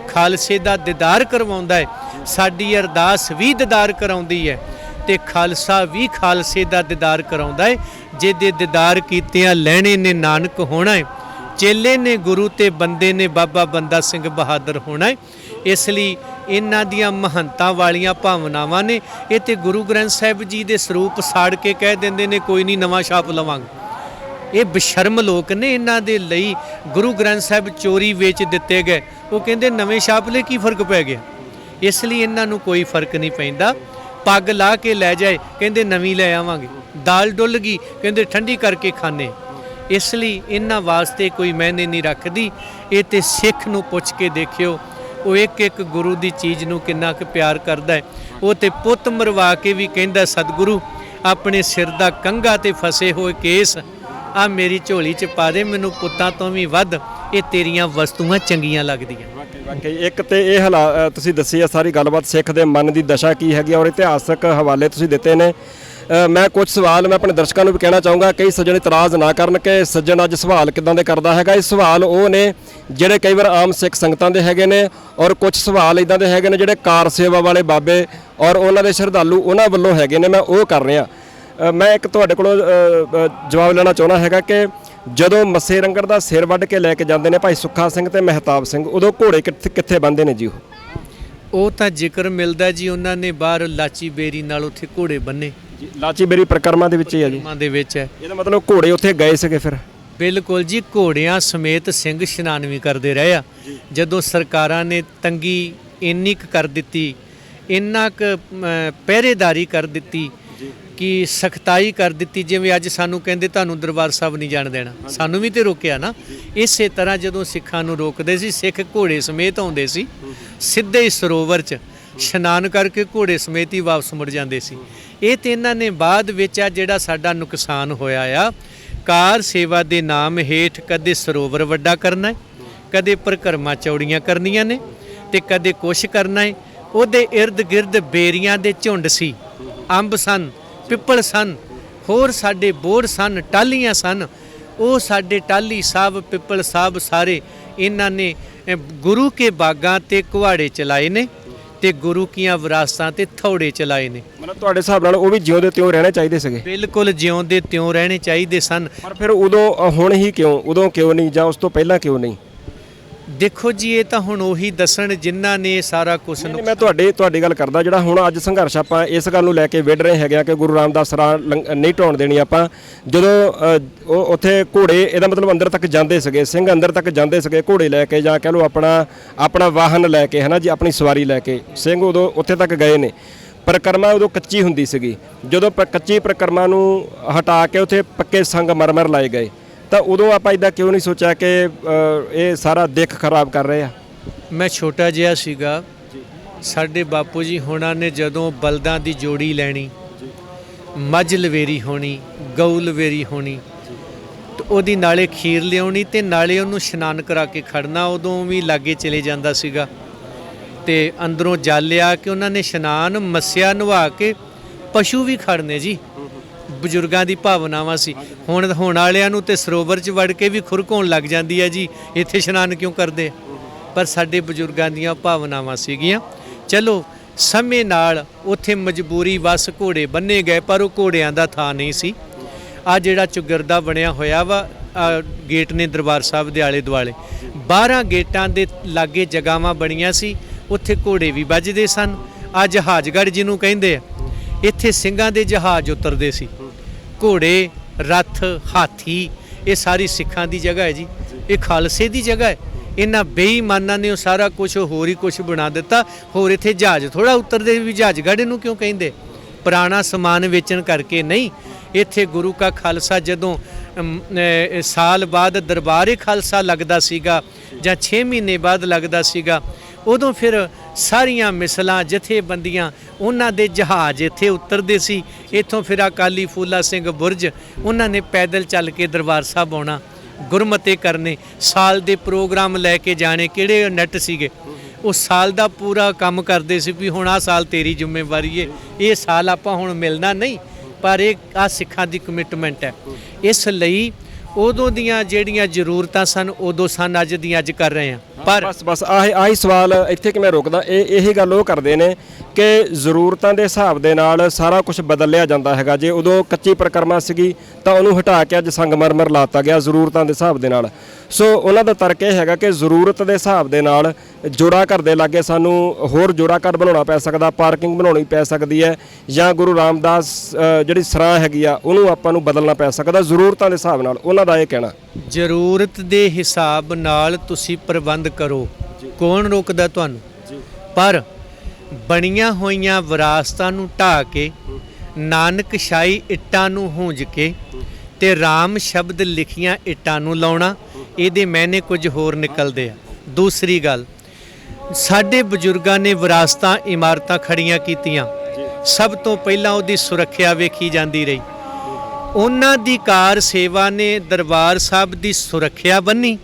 ਖਾਲਸੇ ਦਾ ਦੀਦਾਰ ਕਰਵਾਉਂਦਾ ਹੈ, ਸਾਡੀ ਅਰਦਾਸ ਵੀ ਦੀਦਾਰ ਕਰਾਉਂਦੀ ਹੈ, ਤੇ ਖਾਲਸਾ ਵੀ ਖਾਲਸੇ ਦਾ ਦੀਦਾਰ ਕਰਾਉਂਦਾ ਹੈ। ਜਿਹਦੇ ਦੀਦਾਰ ਕੀਤਿਆਂ ਲੈਣੇ ਨੇ ਨਾਨਕ ਹੋਣਾ ਹੈ, ਚੇਲੇ ਨੇ ਗੁਰੂ ਤੇ ਬੰਦੇ ਨੇ ਬਾਬਾ ਬੰਦਾ ਸਿੰਘ ਬਹਾਦਰ ਹੋਣਾ ਹੈ। ਇਸ ਲਈ ਇਹਨਾਂ ਦੀਆਂ ਮਹੰਤਾਂ ਵਾਲੀਆਂ ਭਾਵਨਾਵਾਂ ਨੇ। ਇਹ ਤੇ ਗੁਰੂ ਗ੍ਰੰਥ ਸਾਹਿਬ ਜੀ ਦੇ ਸਰੂਪ ਸਾੜ ਕੇ ਕਹਿ ਦਿੰਦੇ ਨੇ ਕੋਈ ਨਹੀਂ ਨਵਾਂ ਛਾਪ ਲਵਾਂਗੇ। ਇਹ ਬਸ਼ਰਮ ਲੋਕ ਨੇ, ਇਹਨਾਂ ਦੇ ਲਈ ਗੁਰੂ ਗ੍ਰੰਥ ਸਾਹਿਬ ਚੋਰੀ ਵੇਚ ਦਿੱਤੇ ਗਏ। ਉਹ ਕਹਿੰਦੇ ਨਵੇਂ ਛਾਪ ਲਈ ਕੀ ਫਰਕ ਪੈ ਗਿਆ? ਇਸ ਲਈ ਇਹਨਾਂ ਨੂੰ ਕੋਈ ਫਰਕ ਨਹੀਂ ਪੈਂਦਾ। ਪੱਗ ਲਾ ਕੇ ਲੈ ਜਾਏ, ਕਹਿੰਦੇ ਨਵੀਂ ਲੈ ਆਵਾਂਗੇ। ਦਾਲ ਡੁੱਲ ਗਈ, ਕਹਿੰਦੇ ਠੰਡੀ ਕਰਕੇ ਖਾਣੇ। ਇਸ ਲਈ ਇਹਨਾਂ ਵਾਸਤੇ ਕੋਈ ਮਾਇਨੇ ਨਹੀਂ ਰੱਖਦੀ। ਇਹ ਤੇ ਸਿੱਖ ਨੂੰ ਪੁੱਛ ਕੇ ਦੇਖਿਓ, ਉਹ ਇੱਕ ਇੱਕ ਗੁਰੂ ਦੀ ਚੀਜ਼ ਨੂੰ ਕਿੰਨਾ ਕੁ ਪਿਆਰ ਕਰਦਾ ਹੈ। ਉਹ ਤੇ ਪੁੱਤ ਮਰਵਾ ਕੇ ਵੀ ਕਹਿੰਦਾ ਸਤਿਗੁਰੂ ਆਪਣੇ ਸਿਰ ਦਾ ਕੰਘਾ ਤੇ ਫਸੇ ਹੋਏ ਕੇਸ ਆ ਮੇਰੀ ਝੋਲੀ 'ਚ ਪਾ ਦੇ, ਮੈਨੂੰ ਪੁੱਤਾਂ ਤੋਂ ਵੀ ਵੱਧ ਇਹ ਤੇਰੀਆਂ ਵਸਤੂਆਂ ਚੰਗੀਆਂ ਲੱਗਦੀਆਂ। ਵਾਕਈ ਇੱਕ ਤੇ ਇਹ ਤੁਸੀਂ ਦੱਸੀ ਆ ਸਾਰੀ ਗੱਲਬਾਤ, ਸਿੱਖ ਦੇ ਮਨ ਦੀ ਦਸ਼ਾ ਕੀ ਹੈਗੀ ਔਰ ਇਤਿਹਾਸਕ ਹਵਾਲੇ ਤੁਸੀਂ ਦਿੱਤੇ ਨੇ। ਮੈਂ ਕੁਝ ਸਵਾਲ ਮੈਂ ਆਪਣੇ ਦਰਸ਼ਕਾਂ ਨੂੰ ਵੀ ਕਹਿਣਾ ਚਾਹੂੰਗਾ, ਕਈ ਸੱਜਣ ਇਤਰਾਜ਼ ਨਾ ਕਰਨ ਕਿ ਸੱਜਣ ਅੱਜ ਸਵਾਲ ਕਿੱਦਾਂ ਦੇ ਕਰਦਾ ਹੈਗਾ। ਇਹ ਸਵਾਲ ਉਹ ਨੇ ਜਿਹੜੇ ਕਈ ਵਾਰ ਆਮ ਸਿੱਖ ਸੰਗਤਾਂ ਦੇ ਹੈਗੇ ਨੇ, ਔਰ ਕੁਝ ਸਵਾਲ ਇਦਾਂ ਦੇ ਹੈਗੇ ਨੇ ਜਿਹੜੇ ਕਾਰ ਸੇਵਾ ਵਾਲੇ ਬਾਬੇ ਔਰ ਉਹਨਾਂ ਦੇ ਸ਼ਰਧਾਲੂ ਉਹਨਾਂ ਵੱਲੋਂ ਹੈਗੇ ਨੇ, ਮੈਂ ਉਹ ਕਰ ਰਿਹਾ। ਮੈਂ ਇੱਕ ਤੁਹਾਡੇ ਕੋਲੋਂ ਜਵਾਬ ਲੈਣਾ ਚਾਹੁੰਦਾ ਹੈਗਾ ਕਿ ਜਦੋਂ ਮੱਸੇ ਰੰਗੜ ਦਾ ਸਿਰ ਵੱਢ ਕੇ ਲੈ ਕੇ ਜਾਂਦੇ ਨੇ ਭਾਈ ਸੁੱਖਾ ਸਿੰਘ ਤੇ ਮਹਿਤਾਬ ਸਿੰਘ, ਉਦੋਂ ਘੋੜੇ ਕਿੱਥੇ ਬੰਨ੍ਹਦੇ ਨੇ ਜੀ? ਉਹ ਤਾਂ ਜ਼ਿਕਰ ਮਿਲਦਾ ਜੀ ਉਹਨਾਂ ਨੇ ਬਾਹਰ ਲਾਚੀ ਬੇਰੀ ਨਾਲ ਉੱਥੇ ਘੋੜੇ ਬੰਨੇ। ਲਾਚੀ ਬੇਰੀ ਪ੍ਰਕਰਮਾਂ ਦੇ ਵਿੱਚ ਹੀ ਆ ਜੀ, ਦੇ ਵਿੱਚ ਹੈ। ਇਹਦਾ ਮਤਲਬ ਘੋੜੇ ਉੱਥੇ ਗਏ ਸੀਗੇ ਫਿਰ? ਬਿਲਕੁਲ ਜੀ, ਘੋੜਿਆਂ ਸਮੇਤ ਸਿੰਘ ਇਸ਼ਨਾਨ ਵੀ ਕਰਦੇ ਰਹੇ ਆ। ਜਦੋਂ ਸਰਕਾਰਾਂ ਨੇ ਤੰਗੀ ਇੰਨੀ ਕੁ ਕਰ ਦਿੱਤੀ, ਇੰਨਾ ਕੁ ਪਹਿਰੇਦਾਰੀ ਕਰ ਦਿੱਤੀ ਕਿ ਸਖਤਾਈ ਕਰ ਦਿੱਤੀ, ਜਿਵੇਂ ਅੱਜ ਸਾਨੂੰ ਕਹਿੰਦੇ ਤੁਹਾਨੂੰ ਦਰਬਾਰ ਸਾਹਿਬ ਨਹੀਂ ਜਾਣ ਦੇਣਾ, ਸਾਨੂੰ ਵੀ ਤੇ ਰੋਕਿਆ ਨਾ। ਇਸੇ ਤਰ੍ਹਾਂ ਜਦੋਂ ਸਿੱਖਾਂ ਨੂੰ ਰੋਕਦੇ ਸੀ, ਸਿੱਖ ਘੋੜੇ ਸਮੇਤ ਆਉਂਦੇ ਸੀ, ਸਿੱਧੇ ਹੀ ਸਰੋਵਰ 'ਚ ਇਸ਼ਨਾਨ ਕਰਕੇ ਘੋੜੇ ਸਮੇਤ ਹੀ ਵਾਪਸ ਮੁੜ ਜਾਂਦੇ ਸੀ। ਇਹ ਤੇ ਇਹਨਾਂ ਨੇ ਬਾਅਦ ਵਿੱਚ ਆ ਜਿਹੜਾ ਸਾਡਾ ਨੁਕਸਾਨ ਹੋਇਆ ਆ, ਕਾਰ ਸੇਵਾ ਦੇ ਨਾਮ ਹੇਠ ਕਦੇ ਸਰੋਵਰ ਵੱਡਾ ਕਰਨਾ ਹੈ, ਕਦੇ ਪਰਿਕਰਮਾ ਚੌੜੀਆਂ ਕਰਨੀਆਂ ਨੇ, ਤੇ ਕਦੇ ਕੁਛ ਕਰਨਾ ਹੈ। ਉਹਦੇ ਇਰਦ ਗਿਰਦ ਬੇਰੀਆਂ ਦੇ ਝੁੰਡ ਸੀ, ਅੰਬ ਸਨ, ਪਿੱਪਲ ਸਨ, ਹੋਰ ਸਾਡੇ ਬੋੜ ਸਨ, ਟਾਹਲੀਆਂ ਸਨ। ਉਹ ਸਾਡੇ ਟਾਹਲੀ ਸਾਹਿਬ, ਪਿੱਪਲ ਸਾਹਿਬ ਸਾਰੇ ਇਹਨਾਂ ਨੇ ਗੁਰੂ ਕੇ ਬਾਗਾਂ ਤੇ ਕੁਹਾੜੇ ਚਲਾਏ ਨੇ ਤੇ ਗੁਰੂ ਕੀਆਂ ਵਿਰਾਸਤਾਂ ਤੇ ਥੌੜੇ ਚਲਾਏ ਨੇ। ਮਤਲਬ ਤੁਹਾਡੇ ਹਿਸਾਬ ਨਾਲ ਉਹ ਵੀ ਜਿਉਂ ਦੇ ਤਿਉਂ ਰਹਿਣੇ ਚਾਹੀਦੇ ਸੀਗੇ? ਬਿਲਕੁਲ ਜਿਉਂ ਦੇ ਤਿਉਂ ਰਹਿਣੇ ਚਾਹੀਦੇ ਸਨ। ਪਰ ਫਿਰ ਉਦੋਂ ਹੁਣ ਹੀ ਕਿਉਂ, ਉਦੋਂ ਕਿਉਂ ਨਹੀਂ, ਜਾਂ ਉਸ ਤੋਂ ਪਹਿਲਾਂ ਕਿਉਂ ਨਹੀਂ? ਦੇਖੋ ਜੀ, ਇਹ ਤਾਂ ਹੁਣ ਉਹੀ ਦੱਸਣ ਜਿਨ੍ਹਾਂ ਨੇ ਸਾਰਾ ਕੁਛ। ਮੈਂ ਤੁਹਾਡੀ ਗੱਲ ਕਰਦਾ, ਜਿਹੜਾ ਹੁਣ ਅੱਜ ਸੰਘਰਸ਼ ਆਪਾਂ ਇਸ ਗੱਲ ਨੂੰ ਲੈ ਕੇ ਵਿੱਢ ਰਹੇ ਹੈਗੇ ਆ ਕਿ ਗੁਰੂ ਰਾਮਦਾਸ ਰਾਹ ਨਹੀਂ ਢਾਉਣ ਦੇਣੀ ਆਪਾਂ। ਜਦੋਂ ਉਹ ਉੱਥੇ ਘੋੜੇ, ਇਹਦਾ ਮਤਲਬ ਅੰਦਰ ਤੱਕ ਜਾਂਦੇ ਸੀਗੇ, ਸਿੰਘ ਅੰਦਰ ਤੱਕ ਜਾਂਦੇ ਸੀਗੇ ਘੋੜੇ ਲੈ ਕੇ, ਜਾਂ ਕਹਿ ਲਓ ਆਪਣਾ ਵਾਹਨ ਲੈ ਕੇ, ਹੈ ਨਾ ਜੀ, ਆਪਣੀ ਸਵਾਰੀ ਲੈ ਕੇ ਸਿੰਘ ਉਦੋਂ ਉੱਥੇ ਤੱਕ ਗਏ ਨੇ। ਪਰਿਕਰਮਾ ਉਦੋਂ ਕੱਚੀ ਹੁੰਦੀ ਸੀਗੀ, ਜਦੋਂ ਕੱਚੀ ਪਰਿਕਰਮਾ ਨੂੰ ਹਟਾ ਕੇ ਉੱਥੇ ਪੱਕੇ ਸੰਗਮਰਮਰ ਲਾਏ ਗਏ, ਤਾਂ ਉਦੋਂ ਆਪਾਂ ਇਦਾਂ ਕਿਉਂ ਨਹੀਂ ਸੋਚਿਆ ਕਿ ਇਹ ਸਾਰਾ ਦਿੱਖ ਖਰਾਬ ਕਰ ਰਹੇ ਆ? ਮੈਂ ਛੋਟਾ ਜਿਹਾ ਸੀਗਾ, ਸਾਡੇ ਬਾਪੂ ਜੀ ਹੋਣਾ ਨੇ ਜਦੋਂ ਬਲਦਾਂ ਦੀ ਜੋੜੀ ਲੈਣੀ, ਮੱਝ ਲਵੇਰੀ ਹੋਣੀ, ਗਊ ਲਵੇਰੀ ਹੋਣੀ, ਤੇ ਉਹਦੀ ਨਾਲੇ ਖੀਰ ਲਿਆਉਣੀ ਤੇ ਨਾਲੇ ਉਹਨੂੰ ਇਸ਼ਨਾਨ ਕਰਾ ਕੇ ਖੜਨਾ, ਉਦੋਂ ਵੀ ਲਾਗੇ ਚਲੇ ਜਾਂਦਾ ਸੀਗਾ। ਤੇ ਅੰਦਰੋਂ ਜਾਲਿਆ ਕਿ ਉਹਨਾਂ ਨੇ ਇਸ਼ਨਾਨ ਮੱਸਿਆ ਨਵਾ ਕੇ ਪਸ਼ੂ ਵੀ ਖੜਨੇ ਜੀ। ਬਜ਼ੁਰਗਾਂ ਦੀ ਭਾਵਨਾਵਾਂ ਸੀ। ਹੁਣ ਵਾਲਿਆਂ ਨੂੰ ਤੇ ਸਰੋਵਰ 'ਚ ਵੜ ਕੇ ਵੀ ਖੁਰਕ ਹੋਣ ਲੱਗ ਜਾਂਦੀ ਹੈ ਜੀ, ਇੱਥੇ ਇਸ਼ਨਾਨ ਕਿਉਂ ਕਰਦੇ? ਪਰ ਸਾਡੇ ਬਜ਼ੁਰਗਾਂ ਦੀਆਂ ਭਾਵਨਾਵਾਂ ਸੀਗੀਆਂ। ਚਲੋ ਸਮੇਂ ਨਾਲ ਉੱਥੇ ਮਜਬੂਰੀ ਵਸ ਘੋੜੇ ਬੰਨੇ ਗਏ, ਪਰ ਉਹ ਘੋੜਿਆਂ ਦਾ ਥਾਂ ਨਹੀਂ ਸੀ। ਆ ਜਿਹੜਾ ਚੁਗਰਦਾ ਬਣਿਆ ਹੋਇਆ ਵਾ, ਗੇਟ ਨੇ ਦਰਬਾਰ ਸਾਹਿਬ ਦੇ ਆਲੇ ਦੁਆਲੇ 12 ਗੇਟਾਂ ਦੇ ਲਾਗੇ ਜਗ੍ਹਾਵਾਂ ਬਣੀਆਂ ਸੀ, ਉੱਥੇ ਘੋੜੇ ਵੀ ਵੱਜਦੇ ਸਨ। ਆ ਜਹਾਜ਼ਗੜ੍ਹ ਜਿਹਨੂੰ ਕਹਿੰਦੇ ਆ, ਇੱਥੇ ਸਿੰਘਾਂ ਦੇ ਜਹਾਜ਼ ਉਤਰਦੇ ਸੀ। ਘੋੜੇ, ਰੱਥ, ਹਾਥੀ, ਇਹ ਸਾਰੀ ਸਿੱਖਾਂ ਦੀ ਜਗ੍ਹਾ ਹੈ ਜੀ, ਇਹ ਖਾਲਸੇ ਦੀ ਜਗ੍ਹਾ ਹੈ। ਇਹਨਾਂ ਬੇਈਮਾਨਾਂ ਨੇ ਉਹ ਸਾਰਾ ਕੁਝ ਹੋਰ ਹੀ ਕੁਝ ਬਣਾ ਦਿੱਤਾ। ਹੋਰ ਇੱਥੇ ਜਹਾਜ਼ ਥੋੜ੍ਹਾ ਉਤਰਦੇ, ਵੀ ਜਹਾਜ਼ਗੜ੍ਹ ਨੂੰ ਕਿਉਂ ਕਹਿੰਦੇ? ਪੁਰਾਣਾ ਸਮਾਨ ਵੇਚਣ ਕਰਕੇ ਨਹੀਂ। ਇੱਥੇ ਗੁਰੂ ਕਾ ਖਾਲਸਾ ਜਦੋਂ ਸਾਲ ਬਾਅਦ ਦਰਬਾਰੇ ਖਾਲਸਾ ਲੱਗਦਾ ਸੀਗਾ, ਜਾਂ 6 ਮਹੀਨੇ ਬਾਅਦ ਲੱਗਦਾ ਸੀਗਾ, ਉਦੋਂ ਫਿਰ ਸਾਰੀਆਂ ਮਿਸਲਾਂ, ਜਥੇਬੰਦੀਆਂ, ਉਹਨਾਂ ਦੇ ਜਹਾਜ਼ ਇੱਥੇ ਉਤਰਦੇ ਸੀ। ਇੱਥੋਂ ਫਿਰ ਅਕਾਲੀ ਫੂਲਾ ਸਿੰਘ ਬੁਰਜ, ਉਹਨਾਂ ਨੇ ਪੈਦਲ ਚੱਲ ਕੇ ਦਰਬਾਰ ਸਾਹਿਬ ਆਉਣਾ, ਗੁਰਮਤੇ ਕਰਨੇ, ਸਾਲ ਦੇ ਪ੍ਰੋਗਰਾਮ ਲੈ ਕੇ ਜਾਣੇ। ਕਿਹੜੇ ਨੈਟ ਸੀਗੇ, ਉਹ ਸਾਲ ਦਾ ਪੂਰਾ ਕੰਮ ਕਰਦੇ ਸੀ ਵੀ ਹੁਣ ਆਹ ਸਾਲ ਤੇਰੀ ਜ਼ਿੰਮੇਵਾਰੀ ਹੈ, ਇਹ ਸਾਲ ਆਪਾਂ ਹੁਣ ਮਿਲਣਾ ਨਹੀਂ। ਪਰ ਇਹ ਆ ਸਿੱਖਾਂ ਦੀ ਕਮਿਟਮੈਂਟ ਹੈ। ਇਸ ਲਈ ਉਦੋਂ ਦੀਆਂ ਜਿਹੜੀਆਂ ਜ਼ਰੂਰਤਾਂ ਸਨ ਉਦੋਂ ਸਨ, ਅੱਜ ਦੀਆਂ ਅੱਜ ਕਰ ਰਹੇ ਹਾਂ। ਪਰ ਬਸ ਆਹੀ ਸਵਾਲ ਇੱਥੇ ਕਿ ਮੈਂ ਰੁਕਦਾ, ਇਹੀ ਗੱਲ ਉਹ ਕਰਦੇ ਨੇ ਕਿ ਜ਼ਰੂਰਤਾਂ ਦੇ ਹਿਸਾਬ ਦੇ ਨਾਲ ਸਾਰਾ ਕੁਝ ਬਦਲ ਲਿਆ ਜਾਂਦਾ ਹੈਗਾ। ਜੇ ਉਦੋਂ ਕੱਚੀ ਪਰਿਕਰਮਾ ਸੀਗੀ ਤਾਂ ਉਹਨੂੰ ਹਟਾ ਕੇ ਅੱਜ ਸੰਗਮਰਮਰ ਲਾਤਾ ਗਿਆ ਜ਼ਰੂਰਤਾਂ ਦੇ ਹਿਸਾਬ ਦੇ ਨਾਲ। ਸੋ ਉਹਨਾਂ ਦਾ ਤਰਕ ਇਹ ਹੈਗਾ ਕਿ ਜ਼ਰੂਰਤ ਦੇ ਹਿਸਾਬ ਦੇ ਨਾਲ ਜੋੜਾ ਘਰ ਦੇ ਲਾਗੇ ਸਾਨੂੰ ਹੋਰ ਜੋੜਾ ਘਰ ਬਣਾਉਣਾ ਪੈ ਸਕਦਾ, ਪਾਰਕਿੰਗ ਬਣਾਉਣੀ ਪੈ ਸਕਦੀ ਹੈ, ਜਾਂ ਗੁਰੂ ਰਾਮਦਾਸ ਜਿਹੜੀ ਸਰਾਂ ਹੈਗੀ ਆ ਉਹਨੂੰ ਆਪਾਂ ਨੂੰ ਬਦਲਣਾ ਪੈ ਸਕਦਾ ਜ਼ਰੂਰਤਾਂ ਦੇ ਹਿਸਾਬ ਨਾਲ। ਉਹਨਾਂ ਦਾ ਇਹ ਕਹਿਣਾ, ਜ਼ਰੂਰਤ ਦੇ ਹਿਸਾਬ ਨਾਲ ਤੁਸੀਂ ਪ੍ਰਬੰਧ ਕਰੋ, ਕੌਣ ਰੋਕਦਾ ਤੁਹਾਨੂੰ? ਪਰ ਬਣੀਆਂ ਹੋਈਆਂ ਵਿਰਾਸਤਾਂ ਨੂੰ ਢਾਹ ਕੇ, ਨਾਨਕਸ਼ਾਹੀ ਇੱਟਾਂ ਨੂੰ ਹੂੰਜ ਕੇ ਤੇ ਰਾਮ ਸ਼ਬਦ ਲਿਖੀਆਂ ਇੱਟਾਂ ਨੂੰ ਲਾਉਣਾ, ਇਹਦੇ ਮੈਨੇ ਕੁਝ ਹੋਰ ਨਿਕਲਦੇ ਆ। ਦੂਸਰੀ ਗੱਲ, ਸਾਡੇ ਬਜ਼ੁਰਗਾਂ ਨੇ ਵਿਰਾਸਤਾਂ ਇਮਾਰਤਾਂ ਖੜੀਆਂ ਕੀਤੀਆਂ। ਸਭ ਤੋਂ ਪਹਿਲਾਂ ਉਹਦੀ ਸੁਰੱਖਿਆ ਵੇਖੀ ਜਾਂਦੀ ਰਹੀ। ਉਹਨਾਂ ਦੀ ਕਾਰ ਸੇਵਾ ਨੇ ਦਰਬਾਰ ਸਾਹਿਬ ਦੀ ਸੁਰੱਖਿਆ ਬੰਨੀ।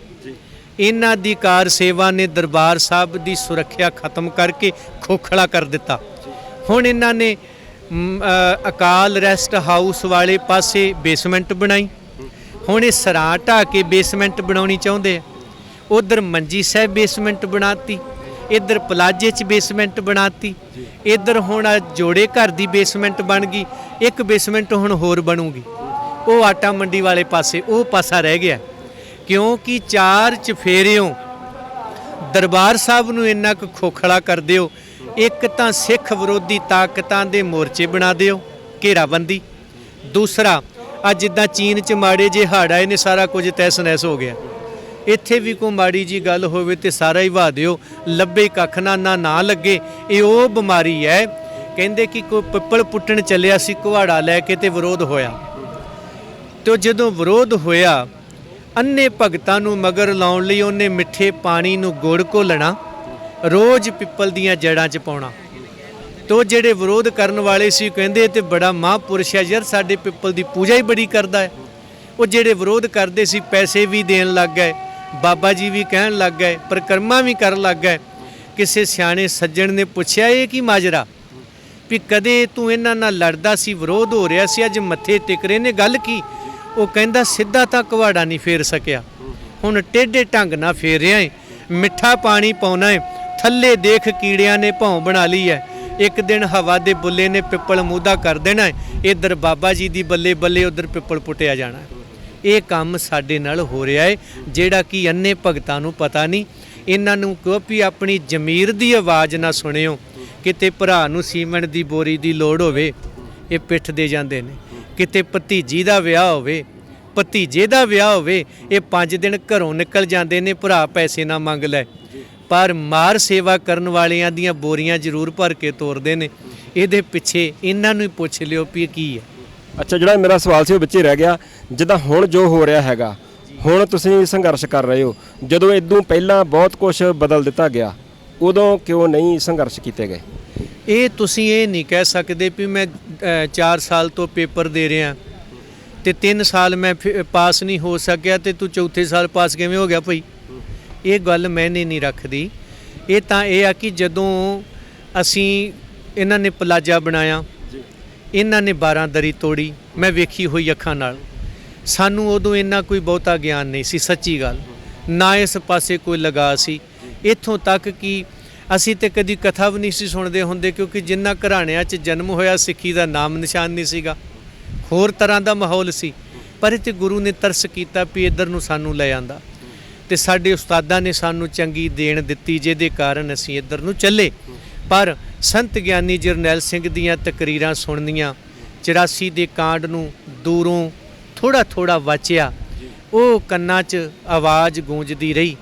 ਇਹਨਾਂ ਦੀ ਕਾਰ ਸੇਵਾ ਨੇ ਦਰਬਾਰ ਸਾਹਿਬ ਦੀ ਸੁਰੱਖਿਆ ਖਤਮ ਕਰਕੇ ਖੋਖਲਾ ਕਰ ਦਿੱਤਾ। ਹੁਣ ਇਹਨਾਂ ਨੇ ਅਕਾਲ ਰੈਸਟ ਹਾਊਸ ਵਾਲੇ ਪਾਸੇ ਬੇਸਮੈਂਟ ਬਣਾਈ। ਹੁਣ ਇਹ ਸਰਾਂ ਢਾਹ ਕੇ ਬੇਸਮੈਂਟ ਬਣਾਉਣੀ ਚਾਹੁੰਦੇ ਆ। ਉਧਰ ਮੰਜੀ ਸਾਹਿਬ ਬੇਸਮੈਂਟ ਬਣਾਤੀ, ਇੱਧਰ ਪਲਾਜੇ 'ਚ ਬੇਸਮੈਂਟ ਬਣਾਤੀ, ਇੱਧਰ ਹੁਣ ਜੋੜੇ ਘਰ ਦੀ ਬੇਸਮੈਂਟ ਬਣ ਗਈ। ਇੱਕ ਬੇਸਮੈਂਟ ਹੁਣ ਹੋਰ ਬਣੂਗੀ, ਉਹ ਆਟਾ ਮੰਡੀ ਵਾਲੇ ਪਾਸੇ, ਉਹ ਪਾਸਾ ਰਹਿ ਗਿਆ। ਕਿਉਂਕਿ ਚਾਰ ਚਫੇਰਿਓਂ ਦਰਬਾਰ ਸਾਹਿਬ ਨੂੰ ਇੰਨਾ ਕੁ ਖੋਖਲਾ ਕਰ ਦਿਓ। ਇੱਕ ਤਾਂ ਸਿੱਖ ਵਿਰੋਧੀ ਤਾਕਤਾਂ ਦੇ ਮੋਰਚੇ ਬਣਾ ਦਿਓ, ਘੇਰਾਬੰਦੀ। ਦੂਸਰਾ, ਅੱਜ ਜਿੱਦਾਂ ਚੀਨ 'ਚ ਮਾੜੇ ਜੇ ਹੜ੍ਹ ਆਏ ਨੇ, ਸਾਰਾ ਕੁਝ ਤਹਿਸ ਨਹਿਸ ਹੋ ਗਿਆ। ਇੱਥੇ ਵੀ ਕੋਈ ਮਾੜੀ ਜੀ ਗੱਲ ਹੋਵੇ ਤੇ ਸਾਰਾ ਹੀ ਵਹਾ ਦਿਓ, ਲੱਭੇ ਕੱਖ ਨਾ ਲੱਗੇ। ਇਹ ਉਹ ਬਿਮਾਰੀ ਹੈ। ਕਹਿੰਦੇ ਕਿ ਕੋਈ ਪਿੱਪਲ ਪੁੱਟਣ ਚੱਲਿਆ ਸੀ ਕੁਹਾੜਾ ਲੈ ਕੇ ਤੇ ਵਿਰੋਧ ਹੋਇਆ। ਤੇ ਜਦੋਂ ਵਿਰੋਧ ਹੋਇਆ, ਅੰਨੇ ਭਗਤਾਂ ਨੂੰ ਮਗਰ ਲਾਉਣ ਲਈ ਉਹਨੇ ਮਿੱਠੇ ਪਾਣੀ ਨੂੰ ਗੁੜ ਘੋਲਣਾ, ਰੋਜ਼ ਪਿੱਪਲ ਦੀਆਂ ਜੜ੍ਹਾਂ 'ਚ ਪਾਉਣਾ। ਤੋ ਜਿਹੜੇ ਵਿਰੋਧ ਕਰਨ ਵਾਲੇ ਸੀ ਕਹਿੰਦੇ ਤੇ ਬੜਾ ਮਹਾਂਪੁਰਸ਼ ਹੈ ਯਾਰ, ਸਾਡੇ ਪਿੱਪਲ ਦੀ ਪੂਜਾ ਹੀ ਬੜੀ ਕਰਦਾ ਹੈ। ਉਹ ਜਿਹੜੇ ਵਿਰੋਧ ਕਰਦੇ ਸੀ ਪੈਸੇ ਵੀ ਦੇਣ ਲੱਗ ਗਏ, ਬਾਬਾ ਜੀ ਵੀ ਕਹਿਣ ਲੱਗ ਗਏ, ਪਰਿਕਰਮਾ ਵੀ ਕਰਨ ਲੱਗ ਗਏ। ਕਿਸੇ ਸਿਆਣੇ ਸੱਜਣ ਨੇ ਪੁੱਛਿਆ ਇਹ ਕੀ ਮਾਜਰਾ, ਵੀ ਕਦੇ ਤੂੰ ਇਹਨਾਂ ਨਾਲ ਲੜਦਾ ਸੀ, ਵਿਰੋਧ ਹੋ ਰਿਹਾ ਸੀ, ਅੱਜ ਮੱਥੇ ਟਿਕ ਰਹੇ ਨੇ, ਗੱਲ ਕੀ? ਉਹ ਕਹਿੰਦਾ ਸਿੱਧਾ ਤਾਂ ਕੁਹਾੜਾ ਨਹੀਂ ਫੇਰ ਸਕਿਆ, ਹੁਣ ਟੇਢੇ ਢੰਗ ਨਾਲ ਫੇਰ ਰਿਹਾ ਏ। ਮਿੱਠਾ ਪਾਣੀ ਪਾਉਣਾ ਏ, ਥੱਲੇ ਦੇਖ ਕੀੜਿਆਂ ਨੇ ਭੌਂ ਬਣਾ ਲਈ ਹੈ। ਇੱਕ ਦਿਨ ਹਵਾ ਦੇ ਬੁੱਲੇ ਨੇ ਪਿੱਪਲ ਮੂਧਾ ਕਰ ਦੇਣਾ ਹੈ। ਇੱਧਰ ਬਾਬਾ ਜੀ ਦੀ ਬੱਲੇ ਬੱਲੇ, ਉੱਧਰ ਪਿੱਪਲ ਪੁੱਟਿਆ ਜਾਣਾ। ਇਹ ਕੰਮ ਸਾਡੇ ਨਾਲ ਹੋ ਰਿਹਾ ਹੈ, ਜਿਹੜਾ ਕਿ ਅੰਨੇ ਭਗਤਾਂ ਨੂੰ ਪਤਾ ਨਹੀਂ। ਇਹਨਾਂ ਨੂੰ ਕਹੋ ਵੀ ਆਪਣੀ ਜ਼ਮੀਰ ਦੀ ਆਵਾਜ਼ ਨਾ ਸੁਣਿਓ। ਕਿਤੇ ਭਰਾ ਨੂੰ ਸੀਮੈਂਟ ਦੀ ਬੋਰੀ ਦੀ ਲੋੜ ਹੋਵੇ, ਇਹ ਪਿੱਠ ਦੇ ਜਾਂਦੇ ਨੇ। ਕਿਤੇ ਭਤੀਜੀ ਦਾ ਵਿਆਹ ਹੋਵੇ, ਭਤੀਜੇ ਦਾ ਵਿਆਹ ਹੋਵੇ, ਇਹ 5 ਦਿਨ ਘਰੋਂ ਨਿਕਲ ਜਾਂਦੇ ਨੇ, ਭਰਾ ਪੈਸੇ ਨਾ ਮੰਗ ਲੈ। ਪਰ ਮਾਰ ਸੇਵਾ ਕਰਨ ਵਾਲਿਆਂ ਦੀਆਂ ਬੋਰੀਆਂ ਜ਼ਰੂਰ ਭਰ ਕੇ ਤੋਰਦੇ ਨੇ। ਇਹਦੇ ਪਿੱਛੇ ਇਹਨਾਂ ਨੂੰ ਹੀ ਪੁੱਛ ਲਿਓ ਵੀ ਕੀ ਹੈ। ਅੱਛਾ, ਜਿਹੜਾ ਮੇਰਾ ਸਵਾਲ ਸੀ ਉਹ ਵਿੱਚ ਹੀ ਰਹਿ ਗਿਆ। ਜਿੱਦਾਂ ਹੁਣ ਜੋ ਹੋ ਰਿਹਾ ਹੈਗਾ, ਹੁਣ ਤੁਸੀਂ ਸੰਘਰਸ਼ ਕਰ ਰਹੇ ਹੋ, ਜਦੋਂ ਇਦੋਂ ਪਹਿਲਾਂ ਬਹੁਤ ਕੁਝ ਬਦਲ ਦਿੱਤਾ ਗਿਆ, ਉਦੋਂ ਕਿਉਂ ਨਹੀਂ ਸੰਘਰਸ਼ ਕੀਤੇ ਗਏ? ਇਹ ਤੁਸੀਂ ਇਹ ਨਹੀਂ ਕਹਿ ਸਕਦੇ ਵੀ ਮੈਂ 4 ਸਾਲ ਤੋਂ ਪੇਪਰ ਦੇ ਰਿਹਾ ਤੇ 3 ਸਾਲ ਮੈਂ ਪਾਸ ਨਹੀਂ ਹੋ ਸਕਿਆ ਤੇ ਤੂੰ ਚੌਥੇ ਸਾਲ ਪਾਸ ਕਿਵੇਂ ਹੋ ਗਿਆ ਭਾਈ। ਇਹ ਗੱਲ ਮੈਨੇ ਨਹੀਂ ਰੱਖਦੀ। ਇਹ ਤਾਂ ਇਹ ਆ ਕਿ ਜਦੋਂ ਅਸੀਂ ਇਹਨਾਂ ਨੇ ਪਲਾਜਾ ਬਣਾਇਆ, ਇਹਨਾਂ ਨੇ 12 ਦਰੀ ਤੋੜੀ, ਮੈਂ ਵੇਖੀ ਹੋਈ ਅੱਖਾਂ ਨਾਲ। ਸਾਨੂੰ ਉਦੋਂ ਇੰਨਾ ਕੋਈ ਬਹੁਤਾ ਗਿਆਨ ਨਹੀਂ ਸੀ, ਸੱਚੀ ਗੱਲ, ਨਾ ਇਸ ਪਾਸੇ ਕੋਈ ਲਗਾ ਸੀ। ਇੱਥੋਂ ਤੱਕ ਕਿ ਅਸੀਂ ਤੇ ਕਦੀ ਕਥਾ ਵੀ ਨਹੀਂ ਸੀ ਸੁਣਦੇ ਹੁੰਦੇ, ਕਿਉਂਕਿ ਜਿੰਨਾ ਘਰਾਣਿਆਂ 'ਚ ਜਨਮ ਹੋਇਆ ਸਿੱਖੀ ਦਾ ਨਾਮ ਨਿਸ਼ਾਨ ਨਹੀਂ ਸੀਗਾ, ਹੋਰ ਤਰ੍ਹਾਂ ਦਾ ਮਾਹੌਲ ਸੀ। ਪਰ ਇੱਥੇ ਗੁਰੂ ਨੇ ਤਰਸ ਕੀਤਾ ਵੀ ਇੱਧਰ ਨੂੰ ਸਾਨੂੰ ਲੈ ਆਂਦਾ, ਤੇ ਸਾਡੇ ਉਸਤਾਦਾਂ ਨੇ ਸਾਨੂੰ ਚੰਗੀ ਦੇਣ ਦਿੱਤੀ, ਜਿਹਦੇ ਕਾਰਨ ਅਸੀਂ ਇੱਧਰ ਨੂੰ ਚੱਲੇ। ਪਰ ਸੰਤ ਗਿਆਨੀ ਜਰਨੈਲ ਸਿੰਘ ਦੀਆਂ ਤਕਰੀਰਾਂ ਸੁਣਨੀਆਂ, 84 ਦੇ ਕਾਂਡ ਨੂੰ ਦੂਰੋਂ ਥੋੜ੍ਹਾ ਥੋੜ੍ਹਾ ਵਾਚਿਆ, ਉਹ ਕੰਨਾਂ 'ਚ ਆਵਾਜ਼ ਗੂੰਜਦੀ ਰਹੀ।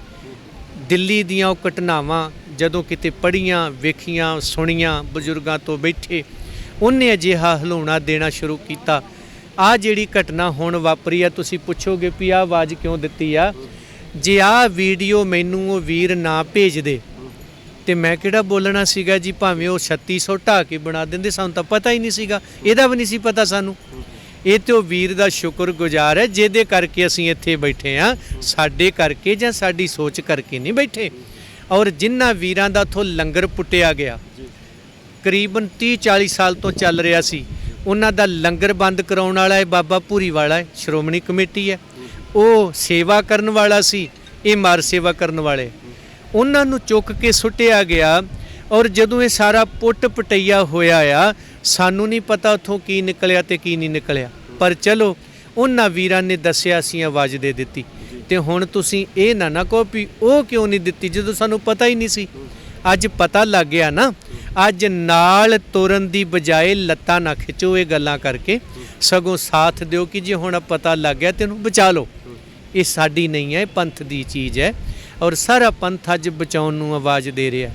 ਦਿੱਲੀ ਦੀਆਂ ਉਹ ਘਟਨਾਵਾਂ ਜਦੋਂ ਕਿਤੇ ਪੜ੍ਹੀਆਂ, ਵੇਖੀਆਂ, ਸੁਣੀਆਂ, ਬਜ਼ੁਰਗਾਂ ਤੋਂ ਬੈਠੇ, ਉਹਨੇ ਅਜਿਹਾ ਹਲਾਉਣਾ ਦੇਣਾ ਸ਼ੁਰੂ ਕੀਤਾ। ਆਹ ਜਿਹੜੀ ਘਟਨਾ ਹੁਣ ਵਾਪਰੀ ਆ, ਤੁਸੀਂ ਪੁੱਛੋਗੇ ਵੀ ਆਹ ਆਵਾਜ਼ ਕਿਉਂ ਦਿੱਤੀ ਆ। ਜੇ ਆਹ ਵੀਡੀਓ ਮੈਨੂੰ ਉਹ ਵੀਰ ਨਾ ਭੇਜਦੇ ਤੇ ਮੈਂ ਕਿਹੜਾ ਬੋਲਣਾ ਸੀਗਾ ਜੀ। ਭਾਵੇਂ ਉਹ 3600 ਢਾਹ ਕੇ ਬਣਾ ਦਿੰਦੇ, ਸਾਨੂੰ ਤਾਂ ਪਤਾ ਹੀ ਨਹੀਂ ਸੀਗਾ, ਇਹਦਾ ਵੀ ਨਹੀਂ ਸੀ ਪਤਾ ਸਾਨੂੰ। ਇਹ ਤੇ ਉਹ ਵੀਰ ਦਾ ਸ਼ੁਕਰਗੁਜ਼ਾਰ ਹੈ ਜਿਹਦੇ ਕਰਕੇ ਅਸੀਂ ਇੱਥੇ ਬੈਠੇ ਹਾਂ, ਸਾਡੇ ਕਰਕੇ ਜਾਂ ਸਾਡੀ ਸੋਚ ਕਰਕੇ ਨਹੀਂ ਬੈਠੇ। ਔਰ ਜਿਨ੍ਹਾਂ ਵੀਰਾਂ ਦਾ ਉੱਥੋਂ ਲੰਗਰ ਪੁੱਟਿਆ ਗਿਆ, ਕਰੀਬਨ 30-40 ਸਾਲ ਤੋਂ ਚੱਲ ਰਿਹਾ ਸੀ, ਉਹਨਾਂ ਦਾ ਲੰਗਰ ਬੰਦ ਕਰਾਉਣ ਵਾਲਾ ਹੈ ਬਾਬਾ ਭੂਰੀ ਵਾਲਾ ਹੈ, ਸ਼੍ਰੋਮਣੀ ਕਮੇਟੀ ਹੈ। ਉਹ ਸੇਵਾ ਕਰਨ ਵਾਲਾ ਸੀ, ਇਹ ਮਾਰ ਸੇਵਾ ਕਰਨ ਵਾਲੇ। ਉਹਨਾਂ ਨੂੰ ਚੁੱਕ ਕੇ ਸੁੱਟਿਆ ਗਿਆ। ਔਰ ਜਦੋਂ ਇਹ ਸਾਰਾ ਪੁੱਟ ਪਟਈਆ ਹੋਇਆ ਆ, ਸਾਨੂੰ ਨਹੀਂ ਪਤਾ ਉੱਥੋਂ ਕੀ ਨਿਕਲਿਆ ਤੇ ਕੀ ਨਹੀਂ ਨਿਕਲਿਆ। ਪਰ ਚਲੋ ਉਹਨਾਂ ਵੀਰਾਂ ਨੇ ਦੱਸਿਆ, ਅਸੀਂ ਆਵਾਜ਼ ਦੇ ਦਿੱਤੀ। ਤੇ ਹੁਣ ਤੁਸੀਂ ਇਹ ਨਾ ਕਹੋ ਵੀ ਉਹ ਕਿਉਂ ਨਹੀਂ ਦਿੱਤੀ, ਜਦੋਂ ਸਾਨੂੰ ਪਤਾ ਹੀ ਨਹੀਂ ਸੀ। ਅੱਜ ਪਤਾ ਲੱਗ ਗਿਆ ਨਾ। ਅੱਜ ਨਾਲ ਤੁਰਨ ਦੀ ਬਜਾਏ ਲੱਤਾਂ ਨਾ ਖਿੱਚੋ ਇਹ ਗੱਲਾਂ ਕਰਕੇ, ਸਗੋਂ ਸਾਥ ਦਿਓ ਕਿ ਜੇ ਹੁਣ ਪਤਾ ਲੱਗ ਗਿਆ ਤੈਨੂੰ ਬਚਾ ਲਓ। ਇਹ ਸਾਡੀ ਨਹੀਂ ਹੈ, ਇਹ ਪੰਥ ਦੀ ਚੀਜ਼ ਹੈ। ਔਰ ਸਾਰਾ ਪੰਥ ਅੱਜ ਬਚਾਉਣ ਨੂੰ ਆਵਾਜ਼ ਦੇ ਰਿਹਾ।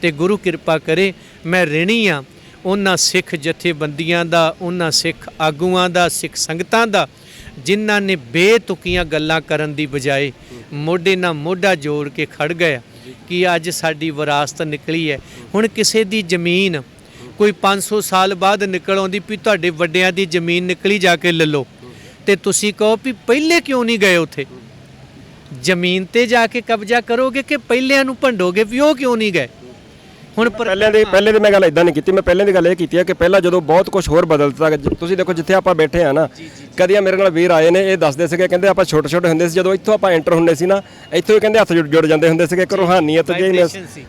ਤੇ ਗੁਰੂ ਕਿਰਪਾ ਕਰੇ, ਮੈਂ ਰਿਣੀ ਹਾਂ ਉਹਨਾਂ ਸਿੱਖ ਜਥੇਬੰਦੀਆਂ ਦਾ, ਉਹਨਾਂ ਸਿੱਖ ਆਗੂਆਂ ਦਾ, ਸਿੱਖ ਸੰਗਤਾਂ ਦਾ, ਜਿਨ੍ਹਾਂ ਨੇ ਬੇਤੁਕੀਆਂ ਗੱਲਾਂ ਕਰਨ ਦੀ ਬਜਾਏ ਮੋਢੇ ਨਾਲ ਮੋਢਾ ਜੋੜ ਕੇ ਖੜ ਗਏ ਕਿ ਕਿ ਅੱਜ ਸਾਡੀ ਵਿਰਾਸਤ ਨਿਕਲੀ ਹੈ। ਹੁਣ ਕਿਸੇ ਦੀ ਜ਼ਮੀਨ ਕੋਈ 500 ਸਾਲ ਬਾਅਦ ਨਿਕਲ ਆਉਂਦੀ ਵੀ ਤੁਹਾਡੇ ਵੱਡਿਆਂ ਦੀ ਜ਼ਮੀਨ ਨਿਕਲੀ, ਜਾ ਕੇ ਲੈ ਲਓ, ਤੇ ਤੁਸੀਂ ਕਹੋ ਵੀ ਪਹਿਲੇ ਕਿਉਂ ਨਹੀਂ ਗਏ ਉੱਥੇ? ਜ਼ਮੀਨ ਤੇ ਜਾ ਕੇ ਕਬਜ਼ਾ ਕਰੋਗੇ ਕਿ ਪਹਿਲਿਆਂ ਨੂੰ ਭੰਡੋਗੇ ਵੀ ਉਹ ਕਿਉਂ ਨਹੀਂ ਗਏ? ਹੁਣ ਪਹਿਲੇ ਦੀ ਮੈਂ ਗੱਲ ਇਦਾਂ ਨਹੀਂ ਕੀਤੀ, ਮੈਂ ਪਹਿਲੇ ਦੀ ਗੱਲ ਇਹ ਕੀਤੀ ਹੈ ਕਿ ਪਹਿਲਾਂ ਜਦੋਂ ਬਹੁਤ ਕੁਝ ਹੋਰ ਬਦਲਤਾ। ਤੁਸੀਂ ਦੇਖੋ ਜਿੱਥੇ ਆਪਾਂ ਬੈਠੇ ਆ ਨਾ, ਕਦੀ ਮੇਰੇ ਨਾਲ ਵੀਰ ਆਏ ਨੇ, ਇਹ ਦੱਸਦੇ ਸੀਗੇ, ਕਹਿੰਦੇ ਆਪਾਂ ਛੋਟੇ ਛੋਟੇ ਹੁੰਦੇ ਸੀ, ਜਦੋਂ ਇੱਥੋਂ ਆਪਾਂ ਐਂਟਰ ਹੁੰਦੇ ਸੀ ਨਾ, ਇੱਥੋਂ ਹੀ ਕਹਿੰਦੇ ਹੱਥ ਜੁੜ ਜਾਂਦੇ ਹੁੰਦੇ ਸੀਗੇ, ਇੱਕ ਰੂਹਾਨੀਅਤ ਜਿਹੀ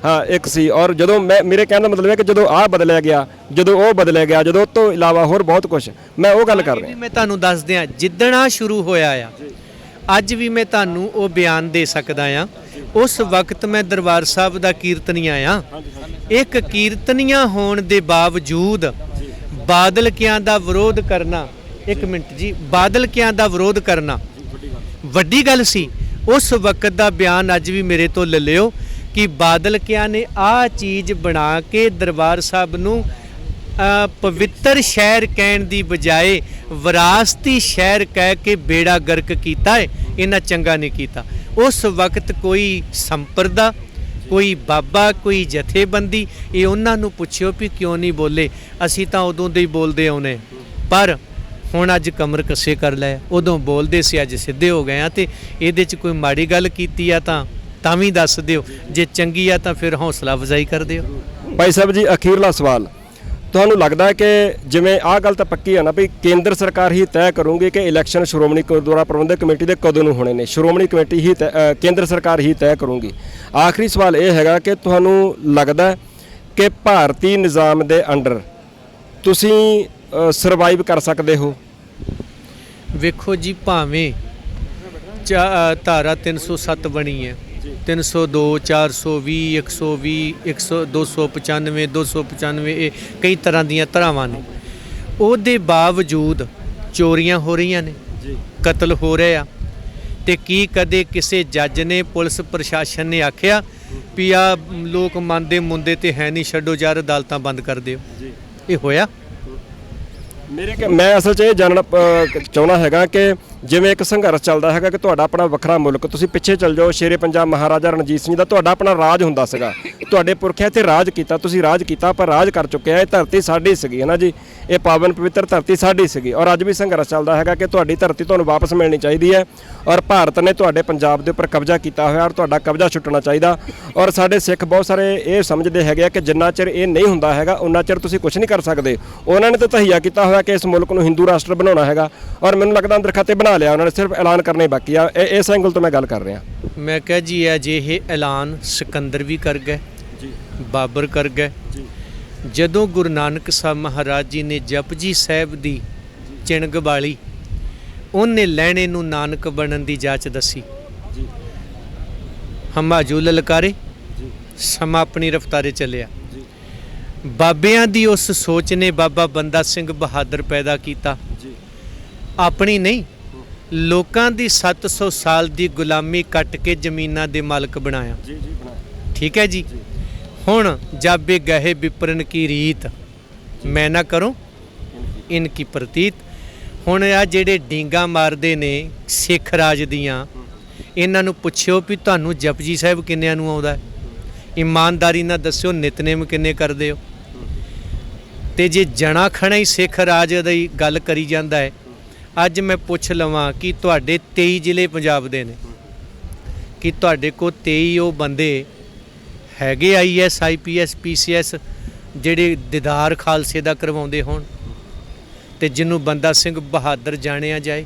ਹਾਂ ਇੱਕ ਸੀ। ਔਰ ਜਦੋਂ ਮੇਰੇ ਕਹਿਣ ਦਾ ਮਤਲਬ ਹੈ ਕਿ ਜਦੋਂ ਆਹ ਬਦਲਿਆ ਗਿਆ, ਜਦੋਂ ਉਹ ਬਦਲਿਆ ਗਿਆ, ਜਦੋਂ ਉਹ ਤੋਂ ਇਲਾਵਾ ਹੋਰ ਬਹੁਤ ਕੁਝ, ਮੈਂ ਉਹ ਗੱਲ ਕਰ ਰਿਹਾ। ਮੈਂ ਤੁਹਾਨੂੰ ਦੱਸ ਦਿਆਂ, ਜਿੱਦਣ ਆਹ ਸ਼ੁਰੂ ਹੋਇਆ ਆ, ਅੱਜ ਵੀ ਮੈਂ ਤੁਹਾਨੂੰ ਉਹ ਬਿਆਨ ਦੇ ਸਕਦਾ ਆ। ਉਸ ਵਕਤ ਮੈਂ ਦਰਬਾਰ ਸਾਹਿਬ ਦਾ ਕੀਰਤਨੀਆ ਆ। ਇੱਕ ਕੀਰਤਨੀਆ ਹੋਣ ਦੇ ਬਾਵਜੂਦ ਬਾਦਲ ਕਿਆਂ ਦਾ ਵਿਰੋਧ ਕਰਨਾ, ਇੱਕ ਮਿੰਟ ਜੀ, ਬਾਦਲ ਕਿਆਂ ਦਾ ਵਿਰੋਧ ਕਰਨਾ ਵੱਡੀ ਗੱਲ ਸੀ। ਉਸ ਵਕਤ ਦਾ ਬਿਆਨ ਅੱਜ ਵੀ ਮੇਰੇ ਤੋਂ ਲੈ ਲਿਓ ਕਿ ਬਾਦਲ ਕਿਆਂ ਨੇ ਆਹ ਚੀਜ਼ ਬਣਾ ਕੇ ਦਰਬਾਰ ਸਾਹਿਬ ਨੂੰ ਪਵਿੱਤਰ ਸ਼ਹਿਰ ਕਹਿਣ ਦੀ ਬਜਾਏ ਵਿਰਾਸਤੀ ਸ਼ਹਿਰ ਕਹਿ ਕੇ ਬੇੜਾ ਗਰਕ ਕੀਤਾ ਹੈ। ਇਹਨਾਂ ਚੰਗਾ ਨਹੀਂ ਕੀਤਾ। ਉਸ ਵਕਤ ਕੋਈ ਸੰਪਰਦਾ, ਕੋਈ ਬਾਬਾ, ਕੋਈ ਜਥੇਬੰਦੀ, ਇਹ ਉਹਨਾਂ ਨੂੰ ਪੁੱਛਿਓ ਵੀ ਕਿਉਂ ਨਹੀਂ ਬੋਲੇ। ਅਸੀਂ ਤਾਂ ਉਦੋਂ ਦੇ ਹੀ ਬੋਲਦੇ ਆਉਨੇ, ਪਰ ਹੁਣ ਅੱਜ ਕਮਰ ਕੱਸੇ ਕਰ ਲਿਆ। ਉਦੋਂ ਬੋਲਦੇ ਸੀ, ਅੱਜ ਸਿੱਧੇ ਹੋ ਗਏ ਆ। ਤੇ ਇਹਦੇ 'ਚ ਕੋਈ ਮਾੜੀ ਗੱਲ ਕੀਤੀ ਆ ਤਾਂ ਵੀ ਦੱਸ ਦਿਓ, ਜੇ ਚੰਗੀ ਆ ਤਾਂ ਫਿਰ ਹੌਸਲਾ ਅਫਜ਼ਾਈ ਕਰ ਦਿਓ। ਭਾਈ ਸਾਹਿਬ ਜੀ, ਅਖੀਰਲਾ ਸਵਾਲ, ਤੁਹਾਨੂੰ ਲੱਗਦਾ ਹੈ ਕਿ ਜਿਵੇਂ ਆਹ ਗੱਲ ਤਾਂ ਪੱਕੀ ਹੈ ਨਾ ਵੀ ਕੇਂਦਰ ਸਰਕਾਰ ਹੀ ਤੈਅ ਕਰੂਗੀ ਕਿ ਇਲੈਕਸ਼ਨ ਸ਼੍ਰੋਮਣੀ ਗੁਰਦੁਆਰਾ ਪ੍ਰਬੰਧਕ ਕਮੇਟੀ ਦੇ ਕਦੋਂ ਨੂੰ ਹੋਣੇ ਨੇ? ਸ਼੍ਰੋਮਣੀ ਕਮੇਟੀ ਹੀ ਕੇਂਦਰ ਸਰਕਾਰ ਹੀ ਤੈਅ ਕਰੂਗੀ। ਆਖਰੀ ਸਵਾਲ ਇਹ ਹੈਗਾ ਕਿ ਤੁਹਾਨੂੰ ਲੱਗਦਾ ਕਿ ਭਾਰਤੀ ਨਿਜ਼ਾਮ ਦੇ ਅੰਡਰ ਤੁਸੀਂ ਸਰਵਾਈਵ ਕਰ ਸਕਦੇ ਹੋ? ਵੇਖੋ ਜੀ, ਭਾਵੇਂ ਧਾਰਾ 307 ਬਣੀ ਹੈ, 302, 420, 120, 295, 295, ਇਹ ਕਈ ਤਰ੍ਹਾਂ ਦੀਆਂ ਧਾਰਾਵਾਂ ਨੇ। ਉਹਦੇ ਬਾਵਜੂਦ ਚੋਰੀਆਂ ਹੋ ਰਹੀਆਂ ਨੇ, ਕਤਲ ਹੋ ਰਹੇ ਆ। ਤੇ ਕੀ ਕਦੇ ਕਿਸੇ ਜੱਜ ਨੇ, ਪੁਲਿਸ ਪ੍ਰਸ਼ਾਸਨ ਨੇ ਆਖਿਆ ਵੀ ਆ ਲੋਕ ਮੰਨਦੇ ਮੁੰਦੇ ਤੇ ਹੈ ਨਹੀਂ, ਛੱਡੋ ਯਾਰ, ਅਦਾਲਤਾਂ ਬੰਦ ਕਰ ਦਿਓ? ਇਹ ਹੋਇਆ? ਮੈਂ ਅਸਲ 'ਚ ਇਹ ਜਾਣਨਾ ਚਾਹੁੰਦਾ ਹੈਗਾ ਕਿ ਜਿਵੇਂ ਇੱਕ ਸੰਘਰਸ਼ ਚੱਲਦਾ ਹੈਗਾ ਕਿ ਤੁਹਾਡਾ ਆਪਣਾ ਵੱਖਰਾ ਮੁਲਕ, ਤੁਸੀਂ ਪਿੱਛੇ ਚੱਲ ਜਾਓ, ਸ਼ੇਰੇ ਪੰਜਾਬ ਮਹਾਰਾਜਾ ਰਣਜੀਤ ਸਿੰਘ ਦਾ ਤੁਹਾਡਾ ਆਪਣਾ ਰਾਜ ਹੁੰਦਾ ਸੀਗਾ, ਤੁਹਾਡੇ ਪੁਰਖਿਆਂ ਤੇ ਰਾਜ ਕੀਤਾ, ਤੁਸੀਂ ਰਾਜ ਕੀਤਾ, ਪਰ ਰਾਜ ਕਰ ਚੁੱਕੇ ਆ। ਇਹ ਧਰਤੀ ਸਾਡੀ ਸੀਗੀ ਹੈ ਨਾ ਜੀ, ਇਹ ਪਾਵਨ ਪਵਿੱਤਰ ਧਰਤੀ ਸਾਡੀ ਸੀਗੀ। ਔਰ ਅੱਜ ਵੀ ਸੰਘਰਸ਼ ਚੱਲਦਾ ਹੈਗਾ ਕਿ ਤੁਹਾਡੀ ਧਰਤੀ ਤੁਹਾਨੂੰ ਵਾਪਸ ਮਿਲਣੀ ਚਾਹੀਦੀ ਹੈ। ਔਰ ਭਾਰਤ ਨੇ ਤੁਹਾਡੇ ਪੰਜਾਬ ਦੇ ਉੱਪਰ ਕਬਜ਼ਾ ਕੀਤਾ ਹੋਇਆ, ਔਰ ਤੁਹਾਡਾ ਕਬਜ਼ਾ ਛੁੱਟਣਾ ਚਾਹੀਦਾ। ਔਰ ਸਾਡੇ ਸਿੱਖ ਬਹੁਤ ਸਾਰੇ ਇਹ ਸਮਝਦੇ ਹੈਗੇ ਆ ਕਿ ਜਿੰਨਾ ਚਿਰ ਇਹ ਨਹੀਂ ਹੁੰਦਾ ਹੈਗਾ ਉਨਾ ਚਿਰ ਤੁਸੀਂ ਕੁਝ ਨਹੀਂ ਕਰ ਸਕਦੇ। ਉਹਨਾਂ ਨੇ ਤਾਂ ਤਹੀਆ ਕੀਤਾ ਹੋਇਆ ਕਿ ਇਸ ਮੁਲਕ ਨੂੰ ਹਿੰਦੂ ਰਾਸ਼ਟਰ ਬਣਾਉਣਾ ਹੈਗਾ, ਔਰ ਮੈਨੂੰ ਲੱਗਦਾ ਅੰਦਰ ਖਾਤੇ ਬਣਾ ਲਿਆ ਉਹਨਾਂ ਨੇ, ਸਿਰਫ ਐਲਾਨ ਕਰਨੇ ਬਾਕੀ ਆ। ਇਸ ਐਂਗਲ ਤੋਂ ਮੈਂ ਗੱਲ ਕਰ ਰਿਹਾ। ਮੈਂ ਕਿਹਾ ਜੀ, ਅਜਿਹੇ ਐਲਾਨ ਸਿਕੰਦਰ ਵੀ ਕਰ ਗਏ, ਬਾਬਰ ਕਰ ਗਏ। ਜਦੋਂ ਗੁਰੂ ਨਾਨਕ ਸਾਹਿਬ ਮਹਾਰਾਜ ਜੀ ਨੇ ਜਪਜੀ ਸਾਹਿਬ ਦੀ ਚਿਣਗ ਵਾਲੀ, ਉਹਨੇ ਲੈਣੇ ਨੂੰ ਨਾਨਕ ਬਣਨ ਦੀ ਜਾਚ ਦੱਸੀ। ਹਮਾਜੂ ਲਲਕਾਰੇ, ਸਮਾਂ ਆਪਣੀ ਰਫਤਾਰੇ ਚੱਲਿਆ। ਬਾਬਿਆਂ ਦੀ ਉਸ ਸੋਚ ਨੇ ਬਾਬਾ ਬੰਦਾ ਸਿੰਘ ਬਹਾਦਰ ਪੈਦਾ ਕੀਤਾ, ਆਪਣੀ ਨਹੀਂ, ਲੋਕਾਂ ਦੀ 700 ਸਾਲ ਦੀ ਗੁਲਾਮੀ ਕੱਟ ਕੇ ਜ਼ਮੀਨਾਂ ਦੇ ਮਾਲਕ ਬਣਾਇਆ। ਠੀਕ ਹੈ ਜੀ। ਹੁਣ ਜਾਬੇ ਗਹੇ ਵਿਪਰਨ ਕੀ ਰੀਤ, ਮੈਂ ਨਾ ਕਰੂੰ ਇਨਕੀ ਪ੍ਰਤੀਤ। ਹੁਣ ਆ ਜਿਹੜੇ ਡੀਂਗਾ ਮਾਰਦੇ ਨੇ ਸਿੱਖ ਰਾਜ ਦੀਆਂ, ਇਹਨਾਂ ਨੂੰ ਪੁੱਛਿਓ ਵੀ ਤੁਹਾਨੂੰ ਜਪਜੀ ਸਾਹਿਬ ਕਿੰਨਿਆਂ ਨੂੰ ਆਉਂਦਾ? ਇਮਾਨਦਾਰੀ ਨਾਲ ਦੱਸਿਓ, ਨਿਤਨੇਮ ਕਿੰਨੇ ਕਰਦੇ ਹੋ? ਤੇ ਜੇ ਜਣਾ ਖਣਾ ਹੀ ਸਿੱਖ ਰਾਜ ਦੀ ਗੱਲ ਕਰੀ ਜਾਂਦਾ ਹੈ, ਅੱਜ ਮੈਂ ਪੁੱਛ ਲਵਾਂ ਕਿ ਤੁਹਾਡੇ 23 ਜ਼ਿਲ੍ਹੇ ਪੰਜਾਬ ਦੇ ਨੇ, ਕਿ ਤੁਹਾਡੇ ਕੋਲ 23 ਉਹ ਬੰਦੇ ਹੈਗੇ IAS, IPS, PCS ਜਿਹੜੇ ਦੀਦਾਰ ਖਾਲਸੇ ਦਾ ਕਰਵਾਉਂਦੇ ਹੋਣ, ਤੇ ਜਿਹਨੂੰ ਬੰਦਾ ਸਿੰਘ ਬਹਾਦਰ ਜਾਣਿਆ ਜਾਏ?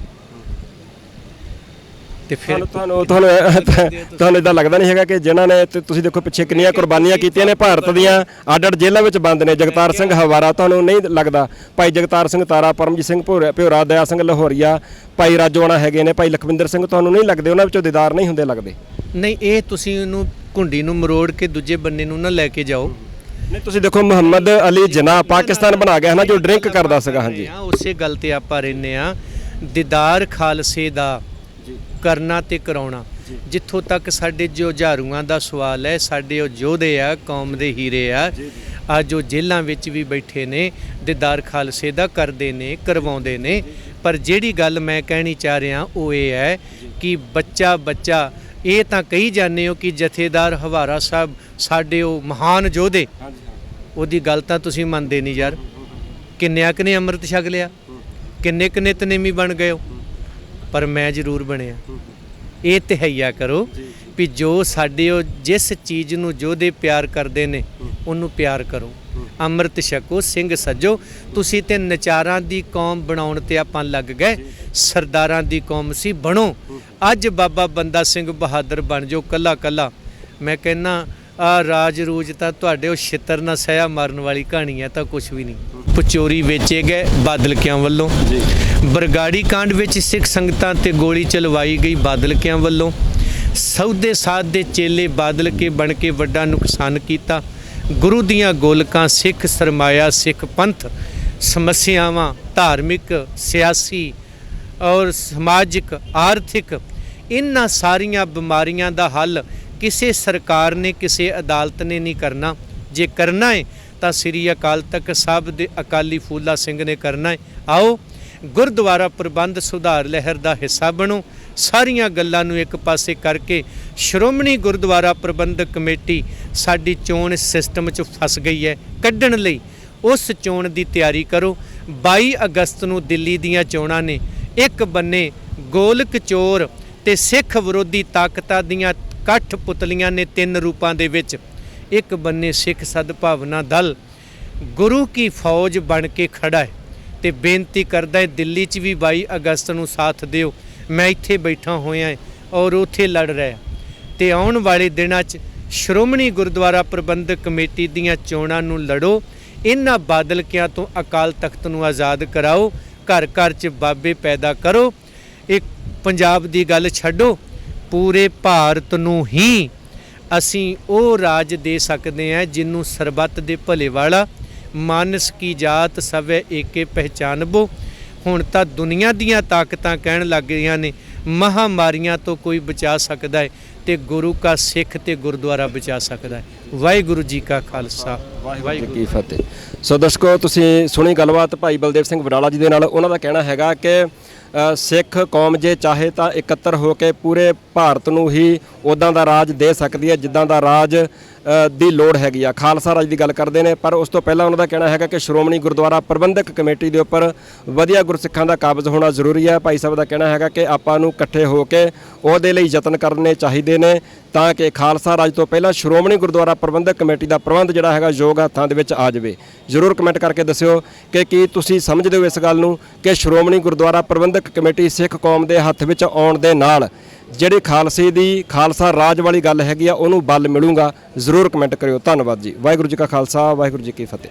ਤੇ ਫਿਰ ਤੁਹਾਨੂੰ ਇਦਾਂ ਲੱਗਦਾ ਨਹੀਂ ਹੈਗਾ ਕਿ ਜਿਨ੍ਹਾਂ ਨੇ, ਤੁਸੀਂ ਦੇਖੋ ਪਿੱਛੇ ਕਿੰਨੀਆਂ ਕੁਰਬਾਨੀਆਂ ਕੀਤੀਆਂ ਨੇ, ਭਾਰਤ ਦੀਆਂ ਅੱਡ-ਅੱਡ ਜੇਲ੍ਹਾਂ ਵਿੱਚ ਬੰਦ ਨੇ? ਜਗਤਾਰ ਸਿੰਘ ਹਵਾਰਾ, ਤੁਹਾਨੂੰ ਨਹੀਂ ਲੱਗਦਾ? ਭਾਈ ਜਗਤਾਰ ਸਿੰਘ ਤਾਰਾ, ਪਰਮਜੀਤ ਸਿੰਘ ਭਿਉਰਾ, ਦਇਆ ਸਿੰਘ ਲਾਹੌਰੀਆ, ਭਾਈ ਰਾਜੋਆਣਾ ਹੈਗੇ ਨੇ, ਭਾਈ ਲਖਵਿੰਦਰ ਸਿੰਘ, ਤੁਹਾਨੂੰ ਨਹੀਂ ਲੱਗਦੇ ਉਹਨਾਂ ਵਿੱਚੋਂ ਦੀਦਾਰ ਨਹੀਂ ਹੁੰਦੇ ਲੱਗਦੇ? ਨਹੀਂ, ਇਹ ਤੁਸੀਂ ਉਹਨੂੰ ਘੁੰਡੀ ਨੂੰ ਮਰੋੜ ਕੇ ਦੂਜੇ ਬੰਨੇ ਨੂੰ ਨਾ ਲੈ ਕੇ ਜਾਓ। ਨਹੀਂ, ਤੁਸੀਂ ਦੇਖੋ ਮੁਹੰਮਦ ਅਲੀ ਜਿਨਾਹ ਪਾਕਿਸਤਾਨ ਬਣਾ ਗਿਆ ਹੈ ਨਾ, ਜੋ ਡਰਿੰਕ ਕਰਦਾ ਸੀਗਾ। ਹਾਂਜੀ, ਉਸੇ ਗੱਲ ਤੇ ਆਪਾਂ ਰਹਿੰਦੇ ਆ। ਦੀਦਾਰ ਖਾਲਸੇ ਦਾ ਕਰਨਾ ਤੇ ਕਰਾਉਣਾ, ਜਿੱਥੋਂ ਤੱਕ ਸਾਡੇ ਜੋ ਝਾਰੂਆਂ ਦਾ ਸਵਾਲ ਹੈ, ਸਾਡੇ ਉਹ ਯੋਧੇ ਆ, ਕੌਮ ਦੇ ਹੀਰੇ ਆ, ਅੱਜ ਉਹ ਜੇਲ੍ਹਾਂ ਵਿੱਚ ਵੀ ਬੈਠੇ ਨੇ, ਦੀਦਾਰ ਖਾਲਸੇ ਦਾ ਕਰਦੇ ਨੇ, ਕਰਵਾਉਂਦੇ ਨੇ। ਪਰ ਜਿਹੜੀ ਗੱਲ ਮੈਂ ਕਹਿਣੀ ਚਾਹ ਰਿਹਾ ਉਹ ਇਹ ਹੈ ਕਿ ਬੱਚਾ ਇਹ ਤਾਂ ਕਹੀ ਜਾਂਦੇ ਹੋ ਕਿ ਜਥੇਦਾਰ ਹਵਾਰਾ ਸਾਹਿਬ ਸਾਡੇ ਉਹ ਮਹਾਨ ਯੋਧੇ, ਉਹਦੀ ਗੱਲ ਤਾਂ ਤੁਸੀਂ ਮੰਨਦੇ ਨਹੀਂ ਯਾਰ। ਕਿੰਨਿਆਂ ਕੁ ਨੇ ਅੰਮ੍ਰਿਤ ਛਕ ਲਿਆ, ਕਿੰਨੇ ਕੁ ਨਿਤਨੇਮੀ ਬਣ ਗਏ ਹੋ, ਪਰ ਮੈਂ ਜ਼ਰੂਰ ਬਣਿਆ। ਇਹ ਤਹਈਆ ਕਰੋ ਵੀ ਜੋ ਸਾਡੇ ਉਹ ਜਿਸ ਚੀਜ਼ ਨੂੰ ਯੋਧੇ ਪਿਆਰ ਕਰਦੇ ਨੇ ਉਹਨੂੰ ਪਿਆਰ ਕਰੋ, ਅੰਮ੍ਰਿਤ ਛਕੋ, ਸਿੰਘ ਸੱਜੋ। ਤੁਸੀਂ ਤੇ ਨਚਾਰਾਂ ਦੀ ਕੌਮ ਬਣਾਉਣ ਤੇ ਆਪਾਂ ਲੱਗ ਗਏ, ਸਰਦਾਰਾਂ ਦੀ ਕੌਮ ਸੀ ਬਣੋ। ਅੱਜ ਬਾਬਾ ਬੰਦਾ ਸਿੰਘ ਬਹਾਦਰ ਬਣ ਜਾਓ ਕੱਲਾ ਕੱਲਾ। ਮੈਂ ਕਹਿੰਦਾ ਆ ਰਾਜ ਰੂਜ ਤਾਂ ਤੁਹਾਡੇ ਉਹ ਛਿੱਤਰ ਨਾ ਸਹਿਆ ਮਾਰਨ ਵਾਲੀ ਕਹਾਣੀ ਹੈ ਤਾਂ ਕੁਛ ਵੀ ਨਹੀਂ। ਪਚੋਰੀ ਵੇਚੇ ਗਏ ਬਾਦਲਕਿਆਂ ਵੱਲੋਂ, ਬਰਗਾੜੀ ਕਾਂਡ ਵਿੱਚ ਸਿੱਖ ਸੰਗਤਾਂ ਤੇ ਗੋਲੀ ਚਲਵਾਈ ਗਈ ਬਾਦਲਕਿਆਂ ਵੱਲੋਂ, ਸੌਦੇ ਸਾਧ ਦੇ ਚੇਲੇ ਬਾਦਲ ਕੇ ਬਣ ਕੇ ਵੱਡਾ ਨੁਕਸਾਨ ਕੀਤਾ। ਗੁਰੂ ਦੀਆਂ ਗੋਲਕਾਂ, ਸਿੱਖ ਸਰਮਾਇਆ, ਸਿੱਖ ਪੰਥ, ਸਮੱਸਿਆਵਾਂ ਧਾਰਮਿਕ, ਸਿਆਸੀ ਔਰ ਸਮਾਜਿਕ, ਆਰਥਿਕ, ਇਹਨਾਂ ਸਾਰੀਆਂ ਬਿਮਾਰੀਆਂ ਦਾ ਹੱਲ ਕਿਸੇ ਸਰਕਾਰ ਨੇ, ਕਿਸੇ ਅਦਾਲਤ ਨੇ ਨਹੀਂ ਕਰਨਾ। ਜੇ ਕਰਨਾ ਹੈ ਤਾਂ ਸ੍ਰੀ ਅਕਾਲ ਤਖਤ ਸਾਹਿਬ ਦੇ ਅਕਾਲੀ ਫੂਲਾ ਸਿੰਘ ਨੇ ਕਰਨਾ ਹੈ। ਆਓ ਗੁਰਦੁਆਰਾ ਪ੍ਰਬੰਧ ਸੁਧਾਰ ਲਹਿਰ ਦਾ ਹਿੱਸਾ ਬਣੋ। ਸਾਰੀਆਂ ਗੱਲਾਂ ਨੂੰ ਇੱਕ ਪਾਸੇ ਕਰਕੇ ਸ਼੍ਰੋਮਣੀ ਗੁਰਦੁਆਰਾ ਪ੍ਰਬੰਧਕ ਕਮੇਟੀ ਸਾਡੀ ਚੋਣ ਸਿਸਟਮ 'ਚ ਫਸ ਗਈ ਹੈ, ਕੱਢਣ ਲਈ ਉਸ ਚੋਣ ਦੀ ਤਿਆਰੀ ਕਰੋ। 22 ਅਗਸਤ ਨੂੰ ਦਿੱਲੀ ਦੀਆਂ ਚੋਣਾਂ ਨੇ। ਇੱਕ ਬੰਨੇ ਗੋਲਕ ਚੋਰ ਤੇ ਸਿੱਖ ਵਿਰੋਧੀ ਤਾਕਤਾਂ ਦੀਆਂ ਕੱਠ ਪੁਤਲੀਆਂ ਨੇ 3 ਰੂਪਾਂ ਦੇ ਵਿੱਚ, ਇੱਕ ਬੰਨੇ ਸਿੱਖ ਸਦਭਾਵਨਾ ਦਲ ਗੁਰੂ ਕੀ ਫੌਜ ਬਣ ਕੇ ਖੜਾ ਹੈ ਤੇ ਬੇਨਤੀ ਕਰਦਾ ਹੈ ਦਿੱਲੀ 'ਚ ਵੀ 22 ਅਗਸਤ ਨੂੰ ਸਾਥ ਦਿਓ। ਮੈਂ ਇੱਥੇ ਬੈਠਾ ਹੋਇਆ ਔਰ ਉੱਥੇ ਲੜ ਰਿਹਾ ਤੇ ਆਉਣ ਵਾਲੇ ਦਿਨਾਂ 'ਚ ਸ਼੍ਰੋਮਣੀ ਗੁਰਦੁਆਰਾ ਪ੍ਰਬੰਧਕ ਕਮੇਟੀ ਦੀਆਂ ਚੋਣਾਂ ਨੂੰ ਲੜੋ। ਇਹਨਾਂ ਬਾਦਲਕਿਆਂ ਤੋਂ ਅਕਾਲ ਤਖਤ ਨੂੰ ਆਜ਼ਾਦ ਕਰਾਓ, ਘਰ ਘਰ 'ਚ ਬਾਬੇ ਪੈਦਾ ਕਰੋ। ਇੱਕ ਪੰਜਾਬ ਦੀ ਗੱਲ ਛੱਡੋ, ਪੂਰੇ ਭਾਰਤ ਨੂੰ ਹੀ ਅਸੀਂ ਉਹ ਰਾਜ ਦੇ ਸਕਦੇ ਹਾਂ ਜਿਹਨੂੰ ਸਰਬੱਤ ਦੇ ਭਲੇ ਵਾਲਾ, ਮਾਨਸ ਕੀ ਜਾਤ ਸਵੈ ਏਕੇ ਪਹਿਚਾਨਬੋ। ਹੁਣ ਤਾਂ ਦੁਨੀਆ ਦੀਆਂ ਤਾਕਤਾਂ ਕਹਿਣ ਲੱਗ ਗਈਆਂ ਨੇ ਮਹਾਮਾਰੀਆਂ ਤੋਂ ਕੋਈ ਬਚਾ ਸਕਦਾ ਹੈ ਤੇ ਗੁਰੂ ਕਾ ਸਿੱਖ ਤੇ ਗੁਰਦੁਆਰਾ ਬਚਾ ਸਕਦਾ ਹੈ। ਵਾਹਿਗੁਰੂ ਜੀ ਕਾ ਖਾਲਸਾ, ਵਾਹਿਗੁਰੂ ਜੀ ਕੀ ਫਤਿਹ। ਸੋ ਦਰਸ਼ਕੋ, ਤੁਸੀਂ ਸੁਣੀ ਗੱਲਬਾਤ ਭਾਈ ਬਲਦੇਵ ਸਿੰਘ ਵਡਾਲਾ ਜੀ ਦੇ ਨਾਲ। ਉਹਨਾਂ ਦਾ ਕਹਿਣਾ ਹੈਗਾ ਕਿ ਸਿੱਖ ਕੌਮ ਜੇ ਚਾਹੇ ਤਾਂ ਇਕੱਤਰ ਹੋ ਕੇ ਪੂਰੇ ਭਾਰਤ ਨੂੰ ਹੀ ਉੱਦਾਂ ਦਾ ਰਾਜ ਦੇ ਸਕਦੀ ਹੈ ਜਿੱਦਾਂ ਦਾ ਰਾਜ ਦੀ ਲੋੜ ਹੈਗੀ ਆ। ਖਾਲਸਾ ਰਾਜ ਦੀ ਗੱਲ ਕਰਦੇ ਨੇ, ਪਰ ਉਸ ਤੋਂ ਪਹਿਲਾਂ ਉਹਨਾਂ ਦਾ ਕਹਿਣਾ ਹੈਗਾ ਕਿ ਸ਼੍ਰੋਮਣੀ ਗੁਰਦੁਆਰਾ ਪ੍ਰਬੰਧਕ ਕਮੇਟੀ ਦੇ ਉੱਪਰ ਵਧੀਆ ਗੁਰਸਿੱਖਾਂ ਦਾ ਕਾਬਜ਼ ਹੋਣਾ ਜ਼ਰੂਰੀ ਹੈ। ਭਾਈ ਸਾਹਿਬ ਦਾ ਕਹਿਣਾ ਹੈਗਾ ਕਿ ਆਪਾਂ ਨੂੰ ਇਕੱਠੇ ਹੋ ਕੇ ਉਹਦੇ ਲਈ ਯਤਨ ਕਰਨੇ ਚਾਹੀਦੇ ਨੇ ਤਾਂ ਕਿ ਖਾਲਸਾ ਰਾਜ ਤੋਂ ਪਹਿਲਾਂ ਸ਼੍ਰੋਮਣੀ ਗੁਰਦੁਆਰਾ ਪ੍ਰਬੰਧਕ ਕਮੇਟੀ ਦਾ ਪ੍ਰਬੰਧ ਜਿਹੜਾ ਹੈਗਾ ਯੋਗ ਹੱਥਾਂ ਦੇ ਵਿੱਚ ਆ ਜਾਵੇ। ਜ਼ਰੂਰ ਕਮੈਂਟ ਕਰਕੇ ਦੱਸਿਓ ਕਿ ਕੀ ਤੁਸੀਂ ਸਮਝਦੇ ਹੋ ਇਸ ਗੱਲ ਨੂੰ ਕਿ ਸ਼੍ਰੋਮਣੀ ਗੁਰਦੁਆਰਾ ਪ੍ਰਬੰਧਕ ਕਮੇਟੀ ਸਿੱਖ ਕੌਮ ਦੇ ਹੱਥ ਵਿੱਚ ਆਉਣ ਦੇ ਨਾਲ ਜਿਹੜੀ ਖਾਲਸਾ ਰਾਜ ਵਾਲੀ ਗੱਲ ਹੈਗੀ ਆ ਉਹਨੂੰ ਬਲ ਮਿਲੂਗਾ। ਜ਼ਰੂਰ ਕਮੈਂਟ ਕਰਿਓ। ਧੰਨਵਾਦ ਜੀ। ਵਾਹਿਗੁਰੂ ਜੀ ਕਾ ਖਾਲਸਾ, ਵਾਹਿਗੁਰੂ ਜੀ ਕੀ ਫਤਿਹ।